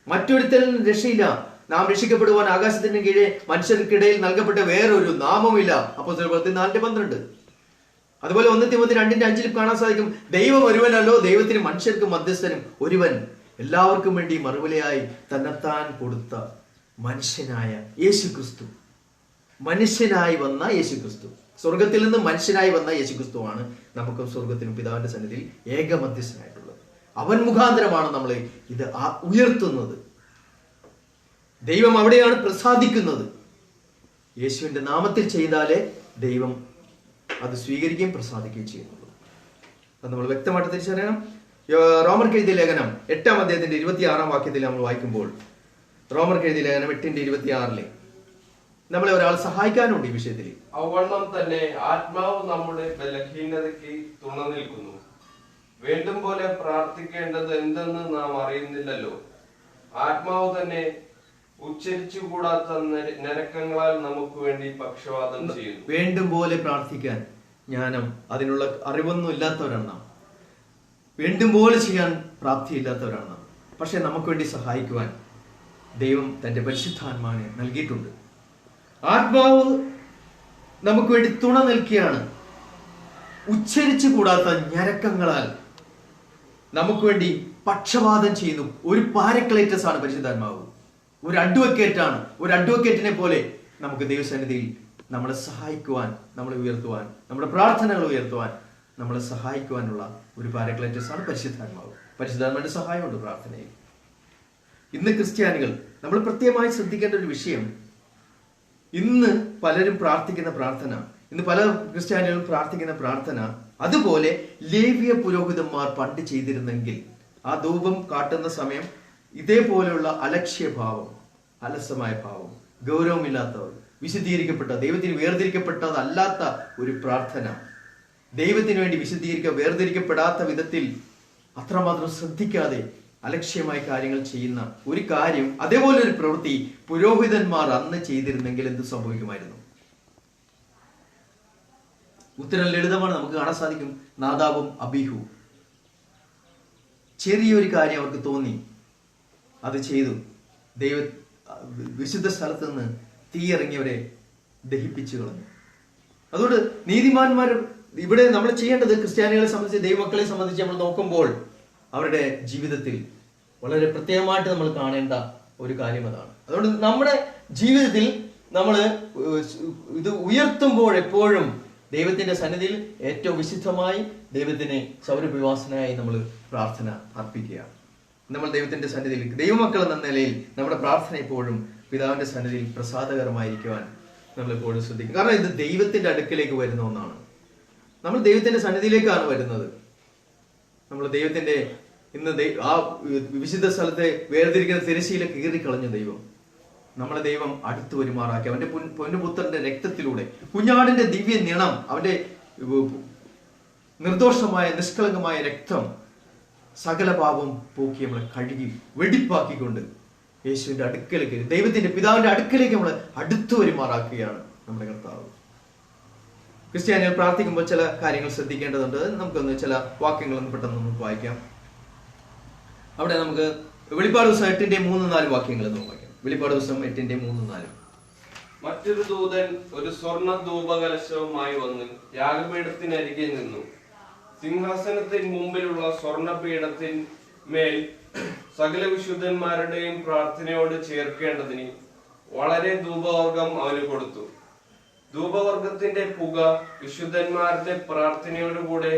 മറ്റൊരുത്തരും രക്ഷയില്ല. നാം രക്ഷിക്കപ്പെടുവാൻ ആകാശത്തിന് കീഴെ മനുഷ്യർക്കിടയിൽ നൽകപ്പെട്ട വേറൊരു നാമമില്ല. അപ്പോസ്തലപ്രവൃത്തി 4:12. അതുപോലെ 1 തിമോത്തി 2:5 കാണാൻ സാധിക്കും. ദൈവം ഒരുവനല്ലോ, ദൈവത്തിന് മനുഷ്യർക്ക് മധ്യസ്ഥനും ഒരുവൻ, എല്ലാവർക്കും വേണ്ടി മറുവിലയായി തന്നെത്താൻ കൊടുത്ത മനുഷ്യനായ യേശുക്രിസ്തു. മനുഷ്യനായി വന്ന യേശുക്രിസ്തു, സ്വർഗത്തിൽ നിന്ന് മനുഷ്യനായി വന്ന യേശുക്രിസ്തുവാണ് നമുക്കും സ്വർഗത്തിനും പിതാവിന്റെ സന്നിധിയിൽ ഏക മധ്യസ്ഥനായിട്ടുള്ളത്. അവൻ മുഖാന്തരമാണ് നമ്മൾ ഇത് ഉയർത്തുന്നത്. ദൈവം അവിടെയാണ് പ്രസാദിക്കുന്നത്. യേശുവിന്റെ നാമത്തിൽ ചെയ്താലേ ദൈവം അത് സ്വീകരിക്കുകയും പ്രസാദിക്കുകയും ചെയ്യുന്നുള്ളൂ. അത് നമ്മൾ വ്യക്തമായിട്ട് തിരിച്ചറിയണം. റോമർക്ക് എഴുതിയ ലേഖനം 8-ാം അധ്യായത്തിന്റെ 26-ാം വാക്യത്തിൽ നമ്മൾ വായിക്കുമ്പോൾ, റോമർക്ക് എഴുതിയ ലേഖനം 8:26 നമ്മളെ ഒരാൾ സഹായിക്കാനുണ്ട് ഈ വിഷയത്തിൽ. അവണ്ണം തന്നെ ആത്മാവ് നമ്മുടെ ബലഹീനതയ്ക്ക് തുണ നിൽക്കുന്നു. വേണ്ടും പോലെ പ്രാർത്ഥിക്കേണ്ടത് എന്തെന്ന് നാം അറിയുന്നില്ലല്ലോ. ആത്മാവ് തന്നെ ഉച്ചരിച്ചുകൂടാത്ത നരക്കങ്ങളാൽ നമുക്ക് വേണ്ടി പക്ഷവാദം ചെയ്യുന്നു. വേണ്ടും പോലെ പ്രാർത്ഥിക്കാൻ ജ്ഞാനം, അതിനുള്ള അറിവൊന്നും ഇല്ലാത്തവരാണ് നാം. വേണ്ടും പോലെ ചെയ്യാൻ പ്രാപ്തിയില്ലാത്തവരാണ് നാം. പക്ഷെ നമുക്ക് വേണ്ടി സഹായിക്കുവാൻ ദൈവം തന്റെ പരിശുദ്ധാത്മാവിനെ നൽകിയിട്ടുണ്ട്. ആത്മാവ് നമുക്ക് വേണ്ടി തുണ നിൽക്കുകയാണ്. ഉച്ചരിച്ചു കൂടാത്ത ഞരക്കങ്ങളാൽ നമുക്ക് വേണ്ടി പക്ഷപാതം ചെയ്യുന്നു. ഒരു പാരക്ലേറ്റസ് ആണ് പരിശുദ്ധാത്മാവ്. ഒരു അഡ്വക്കേറ്റ് ആണ്. ഒരു അഡ്വക്കേറ്റിനെ പോലെ നമുക്ക് ദൈവസന്നിധിയിൽ നമ്മളെ സഹായിക്കുവാൻ, നമ്മളെ ഉയർത്തുവാൻ, നമ്മുടെ പ്രാർത്ഥനകൾ ഉയർത്തുവാൻ, നമ്മളെ സഹായിക്കുവാനുള്ള ഒരു പാരക്ലേറ്റസ് ആണ് പരിശുദ്ധാത്മാവ്. പരിശുദ്ധാത്മാവിന്റെ സഹായമുണ്ട് പ്രാർത്ഥനയിൽ. ഇന്ന് ക്രിസ്ത്യാനികൾ നമ്മൾ പ്രത്യേകമായി ശ്രദ്ധിക്കേണ്ട ഒരു വിഷയം, ഇന്ന് പലരും പ്രാർത്ഥിക്കുന്ന പ്രാർത്ഥന, ഇന്ന് പല ക്രിസ്ത്യാനികളും പ്രാർത്ഥിക്കുന്ന പ്രാർത്ഥന അതുപോലെ ലേവ്യ പുരോഹിതന്മാർ പണ്ട് ചെയ്തിരുന്നെങ്കിൽ, ആ ധൂപം കാട്ടുന്ന സമയം ഇതേപോലെയുള്ള അലക്ഷ്യഭാവം, അലസമായ ഭാവം, ഗൗരവമില്ലാത്തവർ, വിശുദ്ധീകരിക്കപ്പെട്ട, ദൈവത്തിന് വേർതിരിക്കപ്പെട്ടതല്ലാത്ത ഒരു പ്രാർത്ഥന, ദൈവത്തിന് വേണ്ടി വേർതിരിക്കപ്പെടാത്ത വിധത്തിൽ അത്രമാത്രം ശ്രദ്ധിക്കാതെ അലക്ഷ്യമായ കാര്യങ്ങൾ ചെയ്യുന്ന ഒരു കാര്യം, അതേപോലെ ഒരു പ്രവൃത്തി പുരോഹിതന്മാർ അന്ന് ചെയ്തിരുന്നെങ്കിൽ എന്ത് സംഭവിക്കുമായിരുന്നു? ഉത്തരം ലളിതമാണ്, നമുക്ക് കാണാൻ സാധിക്കും. നാദാബും അബീഹു, ചെറിയൊരു കാര്യം അവർക്ക് തോന്നി, അത് ചെയ്തു. വിശുദ്ധ സ്ഥലത്ത് നിന്ന് തീയിറങ്ങിയവരെ ദഹിപ്പിച്ചു കളഞ്ഞു. അതുകൊണ്ട് നീതിമാന്മാർ ഇവിടെ നമ്മൾ ചെയ്യേണ്ടത്, ക്രിസ്ത്യാനികളെ സംബന്ധിച്ച്, ദൈവമക്കളെ സംബന്ധിച്ച് നമ്മൾ നോക്കുമ്പോൾ അവരുടെ ജീവിതത്തിൽ വളരെ പ്രത്യേകമായിട്ട് നമ്മൾ കാണേണ്ട ഒരു കാര്യം അതാണ്. അതുകൊണ്ട് നമ്മുടെ ജീവിതത്തിൽ നമ്മൾ ഇത് ഉയർത്തുമ്പോൾ എപ്പോഴും ദൈവത്തിന്റെ സന്നിധിയിൽ ഏറ്റവും വിശുദ്ധമായി ദൈവത്തിന് സൗരഭിവാസനായി നമ്മൾ പ്രാർത്ഥന അർപ്പിക്കുകയാണ്. നമ്മൾ ദൈവത്തിന്റെ സന്നിധിയിൽ ദൈവമക്കൾ എന്ന നിലയിൽ നമ്മുടെ പ്രാർത്ഥന എപ്പോഴും പിതാവിന്റെ സന്നിധിയിൽ പ്രസാദകരമായിരിക്കുവാൻ നമ്മൾ എപ്പോഴും ശ്രദ്ധിക്കും. കാരണം ഇത് ദൈവത്തിന്റെ അടുക്കിലേക്ക് വരുന്ന ഒന്നാണ്. നമ്മൾ ദൈവത്തിന്റെ സന്നിധിയിലേക്കാണ് വരുന്നത്. നമ്മൾ ദൈവത്തിന്റെ ആ വിശുദ്ധ സ്ഥലത്തെ വേർതിരിക്കുന്ന തിരശ്ശീല കീറിക്കളഞ്ഞ ദൈവം നമ്മളെ ദൈവം അടുത്തു വരുമാറാക്കി അവന്റെ പൊന്നുപുത്രന്റെ രക്തത്തിലൂടെ, കുഞ്ഞാടിന്റെ ദിവ്യ നിണം, അവന്റെ നിർദോഷമായ നിഷ്കളങ്കമായ രക്തം സകല പാപം പോക്കി നമ്മളെ കഴുകി വെടിപ്പാക്കിക്കൊണ്ട് യേശുവിന്റെ അടുക്കലേക്ക്, ദൈവത്തിന്റെ പിതാവിന്റെ അടുക്കലേക്ക് നമ്മളെ അടുത്തു വരുമാറാക്കുകയാണ് നമ്മുടെ കർത്താവ്. ക്രിസ്ത്യാനികൾ പ്രാർത്ഥിക്കുമ്പോൾ ചില കാര്യങ്ങൾ ശ്രദ്ധിക്കേണ്ടതുണ്ട്. നമുക്കൊന്ന് ചില വാക്യങ്ങളൊന്ന് പെട്ടെന്ന് നമുക്ക് വായിക്കാം. അവിടെ നമുക്ക് വെളിപ്പാട് ദിവസം 8-3-4 വാക്യങ്ങൾ വായിക്കാം. വെളിപ്പാട് ദിവസം 8-3-4. മറ്റൊരു ദൂതൻ ഒരു സ്വർണ്ണ ധൂപകലശവുമായി വന്ന് യാഗപീഠത്തിനരികെ നിന്നു. സിംഹാസനത്തിന് മുമ്പിലുള്ള സ്വർണ്ണപീഠത്തിൻ മേൽ സകല വിശുദ്ധന്മാരുടെയും പ്രാർത്ഥനയോട് ചേർക്കേണ്ടതിന് വളരെ ധൂപവർഗം അവന് കൊടുത്തു. ധൂപവർഗത്തിന്റെ പുക വിശുദ്ധന്മാരുടെ പ്രാർത്ഥനയോടുകൂടെ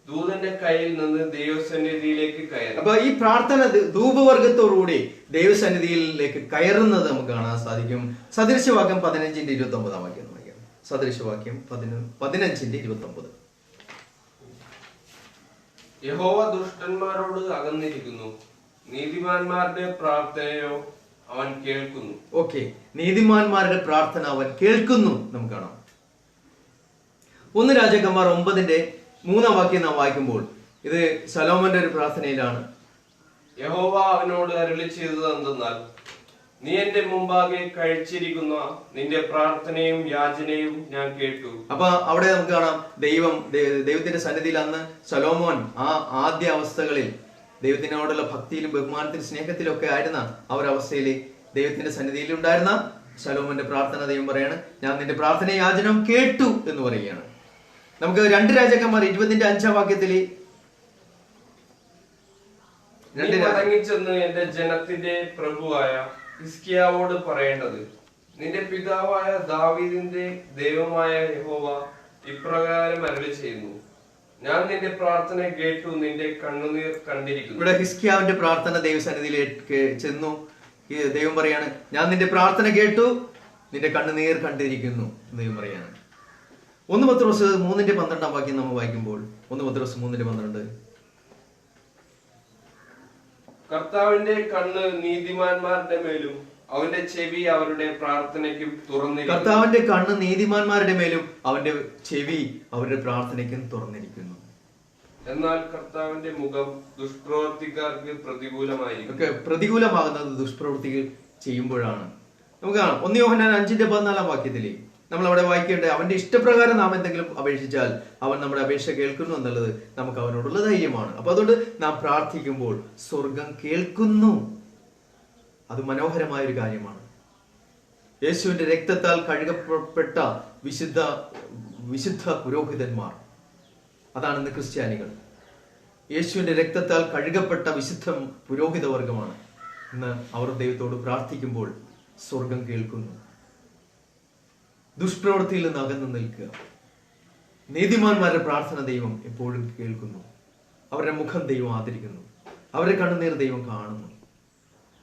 ദൂതന്റെ കയ്യിൽ നിന്ന് ദൈവസന്നിധിയിലേക്ക് കയറി. അപ്പൊ ഈ പ്രാർത്ഥന ധൂപവർഗത്തോടുകൂടി ദൈവസന്നിധിയിലേക്ക് കയറുന്നത് നമുക്ക് കാണാൻ സാധിക്കും. സദൃശവാക്യം 15-29 വാക്യം വായിക്കാം. സദൃശവാക്യം 15-29. യഹോവ ദുഷ്ടന്മാരോട് അകന്നിരിക്കുന്നു, നീതിമാന്മാരുടെ പ്രാർത്ഥനയോ അവൻ കേൾക്കുന്നു. ഓക്കെ, നീതിമാന്മാരുടെ പ്രാർത്ഥന അവൻ കേൾക്കുന്നു നമുക്ക് കാണാം. 1 രാജാക്കന്മാർ 9-3 വാക്യം നാം വായിക്കുമ്പോൾ ഇത് ശലോമോന്റെ ഒരു പ്രാർത്ഥനയിലാണ്. യഹോവ അവനോട് അരുളി ചെയ്തത് എന്തെന്നാൽ, നീ എന്റെ മുമ്പാകെ കഴിച്ചിരിക്കുന്ന നിന്റെ പ്രാർത്ഥനയും യാചനയും ഞാൻ കേട്ടു. അപ്പൊ അവിടെ നമുക്ക് കാണാം ദൈവത്തിന്റെ സന്നിധിയിൽ അന്ന് ശലോമോൻ ആ ആദ്യ അവസ്ഥകളിൽ ദൈവത്തിനോടുള്ള ഭക്തിയിലും ബഹുമാനത്തിലും സ്നേഹത്തിലും ഒക്കെ ആയിരുന്ന ആ ഒരു അവസ്ഥയിൽ ദൈവത്തിന്റെ സന്നിധിയിൽ ഉണ്ടായിരുന്ന ശലോമോന്റെ പ്രാർത്ഥന ദൈവം പറയാണ്, ഞാൻ നിന്റെ പ്രാർത്ഥനയും യാചനയും കേട്ടു എന്ന് പറയുകയാണ്. നമുക്ക് 2 രാജാക്കന്മാർ 20-5 വാക്യത്തില് മടങ്ങിച്ചെന്ന് എന്റെ ജനത്തിന്റെ പ്രഭുവായ ഹിസ്കിയാവോട് പറയേണ്ടത്, നിന്റെ പിതാവായ ദാവീദിന്റെ ദൈവമായ യഹോവ ഇപ്രകാരം അരുളി ചെയ്യുന്നു, ഞാൻ നിന്റെ പ്രാർത്ഥന കേട്ടു, നിന്റെ കണ്ണുനീർ കണ്ടിരിക്കുന്നു. ഇവിടെ ഹിസ്കിയാവിന്റെ പ്രാർത്ഥന ദൈവസന്നിധിയിലേക്ക് ചെന്നു. ദൈവം പറയാണ്, ഞാൻ നിന്റെ പ്രാർത്ഥന കേട്ടു, നിന്റെ കണ്ണുനീർ കണ്ടിരിക്കുന്നു എന്ന് ദൈവം പറയാണ്. 1 പത്രോസ് 3-12 വാക്യം നമ്മൾ വായിക്കുമ്പോൾ 1 പത്രോസ് 3-12. കർത്താവിന്റെ കണ്ണ് നീതിമാന്മാരുടെ മേലും അവന്റെ ചെവി അവരുടെ പ്രാർത്ഥനയ്ക്കും തുറന്നിരിക്കുന്നു. കർത്താവിന്റെ കണ്ണ് നീതിമാന്മാരുടെ മേലും അവന്റെ ചെവി അവരുടെ പ്രാർത്ഥനയ്ക്കും തുറന്നിരിക്കുന്നു. എന്നാൽ കർത്താവിന്റെ മുഖം ദുഷ്പ്രവർത്തിക്കാർക്ക് പ്രതികൂലമായിരിക്കും. പ്രതികൂലമാകുന്നത് ദുഷ്പ്രവൃത്തികൾ ചെയ്യുമ്പോഴാണ്. നമുക്ക് കാണാം 1 യോഹന്നാൻ 5:14 നമ്മൾ അവിടെ വായിക്കേണ്ടത്, അവന്റെ ഇഷ്ടപ്രകാരം നാം എന്തെങ്കിലും അപേക്ഷിച്ചാൽ അവൻ നമ്മുടെ അപേക്ഷ കേൾക്കുന്നു എന്നുള്ളത് നമുക്ക് അവനോടുള്ള ധൈര്യമാണ്. അപ്പൊ അതുകൊണ്ട് നാം പ്രാർത്ഥിക്കുമ്പോൾ സ്വർഗം കേൾക്കുന്നു. അത് മനോഹരമായ ഒരു കാര്യമാണ്. യേശുവിന്റെ രക്തത്താൽ കഴുകപ്പെട്ട വിശുദ്ധ പുരോഹിതന്മാർ, അതാണ് ഇന്ന് ക്രിസ്ത്യാനികൾ. യേശുവിന്റെ രക്തത്താൽ കഴുകപ്പെട്ട വിശുദ്ധ പുരോഹിത വർഗമാണ്. ഇന്ന് അവർ ദൈവത്തോട് പ്രാർത്ഥിക്കുമ്പോൾ സ്വർഗം കേൾക്കുന്നു. ദുഷ്പ്രവൃത്തിയിൽ നിന്ന് അകന്നു നിൽക്കുക. നീതിമാന്മാരുടെ പ്രാർത്ഥന ദൈവം എപ്പോഴും കേൾക്കുന്നു. അവരുടെ മുഖം ദൈവം ആദരിക്കുന്നു. അവരുടെ കണ്ണുനീർ ദൈവം കാണുന്നു.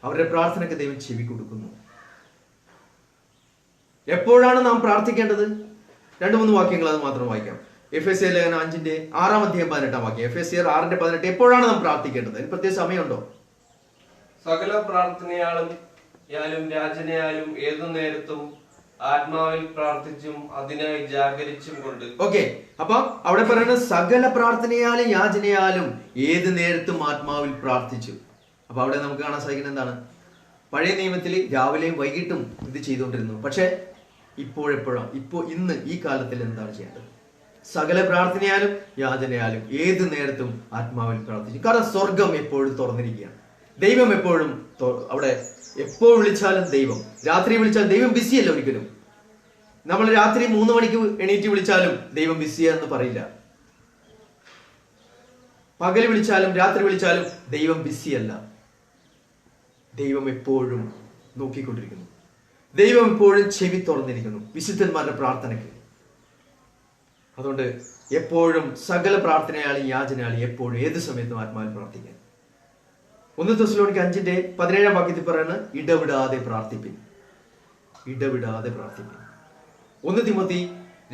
അവരുടെ പ്രാർത്ഥനയ്ക്ക് ദൈവം ചെവി കൊടുക്കുന്നു. എപ്പോഴാണ് നാം പ്രാർത്ഥിക്കേണ്ടത്? 2-3 വാക്യങ്ങൾ അത് മാത്രം വായിക്കാം. എഫെസ്യർ ലേഖനം 5:6-18 എഫെസ്യർ 6:18. എപ്പോഴാണ് നാം പ്രാർത്ഥിക്കേണ്ടത്? അതിന് പ്രത്യേക സമയമുണ്ടോ? സകല പ്രാർത്ഥനയാലും യാചനയാലും ഏതു നേരത്തും ആത്മാവിൽ പ്രാർത്ഥിച്ചും അതിനായി ജാഗരിച്ചും കൊണ്ട്. ഓക്കെ, അപ്പൊ അവിടെ പറയുന്നത് സകല പ്രാർത്ഥനയാലും യാചനയാലും ഏത് നേരത്തും ആത്മാവിൽ പ്രാർത്ഥിച്ചു. അപ്പൊ അവിടെ നമുക്ക് കാണാൻ സാധിക്കുന്നത് എന്താണ്? പഴയ നിയമത്തിൽ രാവിലെയും വൈകിട്ടും ഇത് ചെയ്തുകൊണ്ടിരുന്നു. പക്ഷെ ഇന്ന് ഈ കാലത്തിൽ എന്താണ് ചെയ്യേണ്ടത്? സകല പ്രാർത്ഥനയാലും യാചനയാലും ഏത് നേരത്തും ആത്മാവിൽ പ്രാർത്ഥിച്ചു. കാരണം സ്വർഗം എപ്പോഴും തുറന്നിരിക്കുകയാണ്. ദൈവം എപ്പോഴും അവിടെ എപ്പോ വിളിച്ചാലും ദൈവം. രാത്രി വിളിച്ചാൽ ദൈവം ബിസിയല്ല ഒരിക്കലും. നമ്മൾ രാത്രി 3 മണിക്ക് എണീറ്റ് വിളിച്ചാലും ദൈവം ബിസിയാന്ന് പറയില്ല. പകൽ വിളിച്ചാലും രാത്രി വിളിച്ചാലും ദൈവം ബിസിയല്ല. ദൈവം എപ്പോഴും നോക്കിക്കൊണ്ടിരിക്കുന്നു. ദൈവം എപ്പോഴും ചെവി തുറന്നിരിക്കുന്നു വിശുദ്ധന്മാരുടെ പ്രാർത്ഥനയ്ക്ക്. അതുകൊണ്ട് എപ്പോഴും സകല പ്രാർത്ഥനയാളും യാചനയാളും എപ്പോഴും ഏത് സമയത്തും ആത്മാവിൽ പ്രാർത്ഥിക്കാൻ. 1 തെസ്സലോനിക്കർ 5:17 പറയുന്നത് ഇടവിടാതെ പ്രാർത്ഥിപ്പിൻ. 1 തിമോത്തി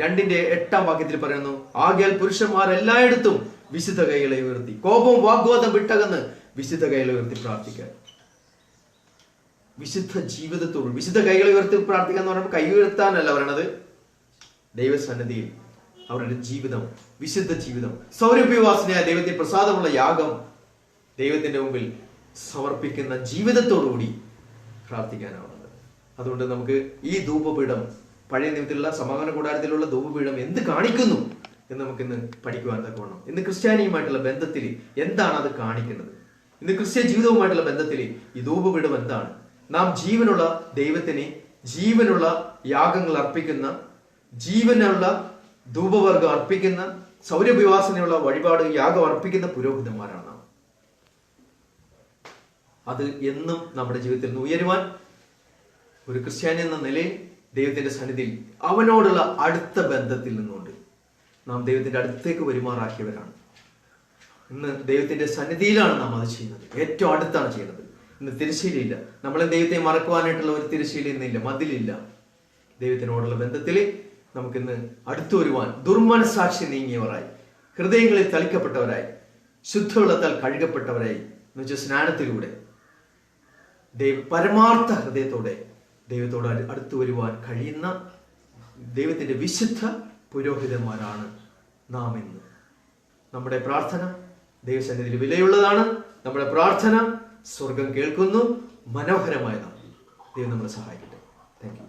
2:8 പറയുന്നു, ആകയാൽ പുരുഷന്മാർ എല്ലായിടത്തും വിശുദ്ധ കൈകളെ ഉയർത്തി കോപവും വാഗ്വാദം വിട്ടകന്ന് വിശുദ്ധ കൈകളെ ഉയർത്തി പ്രാർത്ഥിക്കാൻ. വിശുദ്ധ ജീവിതത്തോട് വിശുദ്ധ കൈകളെ ഉയർത്തി പ്രാർത്ഥിക്കുക എന്ന് പറയുമ്പോൾ കൈ ഉയർത്താനല്ല പറയണത്. ദൈവസന്നിധിയിൽ അവരുടെ ജീവിതം, വിശുദ്ധ ജീവിതം, സൗരഭ്യവാസനയായ ദൈവത്തിന് പ്രസാദമുള്ള യാഗം ദൈവത്തിന്റെ മുമ്പിൽ സമർപ്പിക്കുന്ന ജീവിതത്തോടുകൂടി പ്രാർത്ഥിക്കാനാവുന്നത്. അതുകൊണ്ട് നമുക്ക് ഈ ധൂപപീഠം, പഴയ നിയമത്തിലുള്ള സമാഗമന കൂടാരത്തിലുള്ള ധൂപപീഠം എന്ത് കാണിക്കുന്നു എന്ന് നമുക്കിന്ന് പഠിക്കുവാൻ തക്കവണ്ണം, ഇന്ന് ക്രിസ്ത്യാനിയുമായിട്ടുള്ള ബന്ധത്തിൽ എന്താണ് അത് കാണിക്കുന്നത്, ഇന്ന് ക്രിസ്ത്യ ജീവിതവുമായിട്ടുള്ള ബന്ധത്തിൽ ഈ ധൂപപീഠം എന്താണ്? നാം ജീവനുള്ള ദൈവത്തിന് ജീവനുള്ള യാഗങ്ങൾ അർപ്പിക്കുന്ന, ജീവനുള്ള ധൂപവർഗം അർപ്പിക്കുന്ന, സൗരഭ്യവാസനയുള്ള വഴിപാട് യാഗം അർപ്പിക്കുന്ന പുരോഹിതന്മാരാണ്. അത് എന്നും നമ്മുടെ ജീവിതത്തിൽ നിന്ന് ഉയരുവാൻ ഒരു ക്രിസ്ത്യാനി എന്ന നിലയിൽ ദൈവത്തിന്റെ സന്നിധിയിൽ അവനോടുള്ള അടുത്ത ബന്ധത്തിൽ നിന്നുകൊണ്ട് നാം ദൈവത്തിന്റെ അടുത്തേക്ക് വരുമാറാക്കിയവരാണ്. ഇന്ന് ദൈവത്തിന്റെ സന്നിധിയിലാണ് നാം അത് ചെയ്യുന്നത്. ഏറ്റവും അടുത്താണ് ചെയ്യുന്നത്. ഇന്ന് തിരശ്ശീലയില്ല. നമ്മളെ ദൈവത്തെ മറക്കുവാനായിട്ടുള്ള ഒരു തിരശ്ശീല ഇന്നില്ല, മതിലില്ല. ദൈവത്തിനോടുള്ള ബന്ധത്തിൽ നമുക്കിന്ന് അടുത്തു വരുവാൻ ദുർമനസാക്ഷി നീങ്ങിയവരായി, ഹൃദയങ്ങളിൽ തളിക്കപ്പെട്ടവരായി, ശുദ്ധവെള്ളത്താൽ കഴുകപ്പെട്ടവരായി എന്ന് വെച്ചാൽ സ്നാനത്തിലൂടെ പരമാർത്ഥ ഹൃദയത്തോടെ ദൈവത്തോട് അടുത്തു വരുവാൻ കഴിയുന്ന ദൈവത്തിന്റെ വിശുദ്ധ പുരോഹിതന്മാരാണ് നാം ഇന്ന്. നമ്മുടെ പ്രാർത്ഥന ദൈവസന്നിധിയിൽ വിലയുള്ളതാണ്. നമ്മുടെ പ്രാർത്ഥന സ്വർഗം കേൾക്കുന്നു. മനോഹരമായതാണ്. ദൈവം നമ്മളെ സഹായിക്കട്ടെ. Thank you.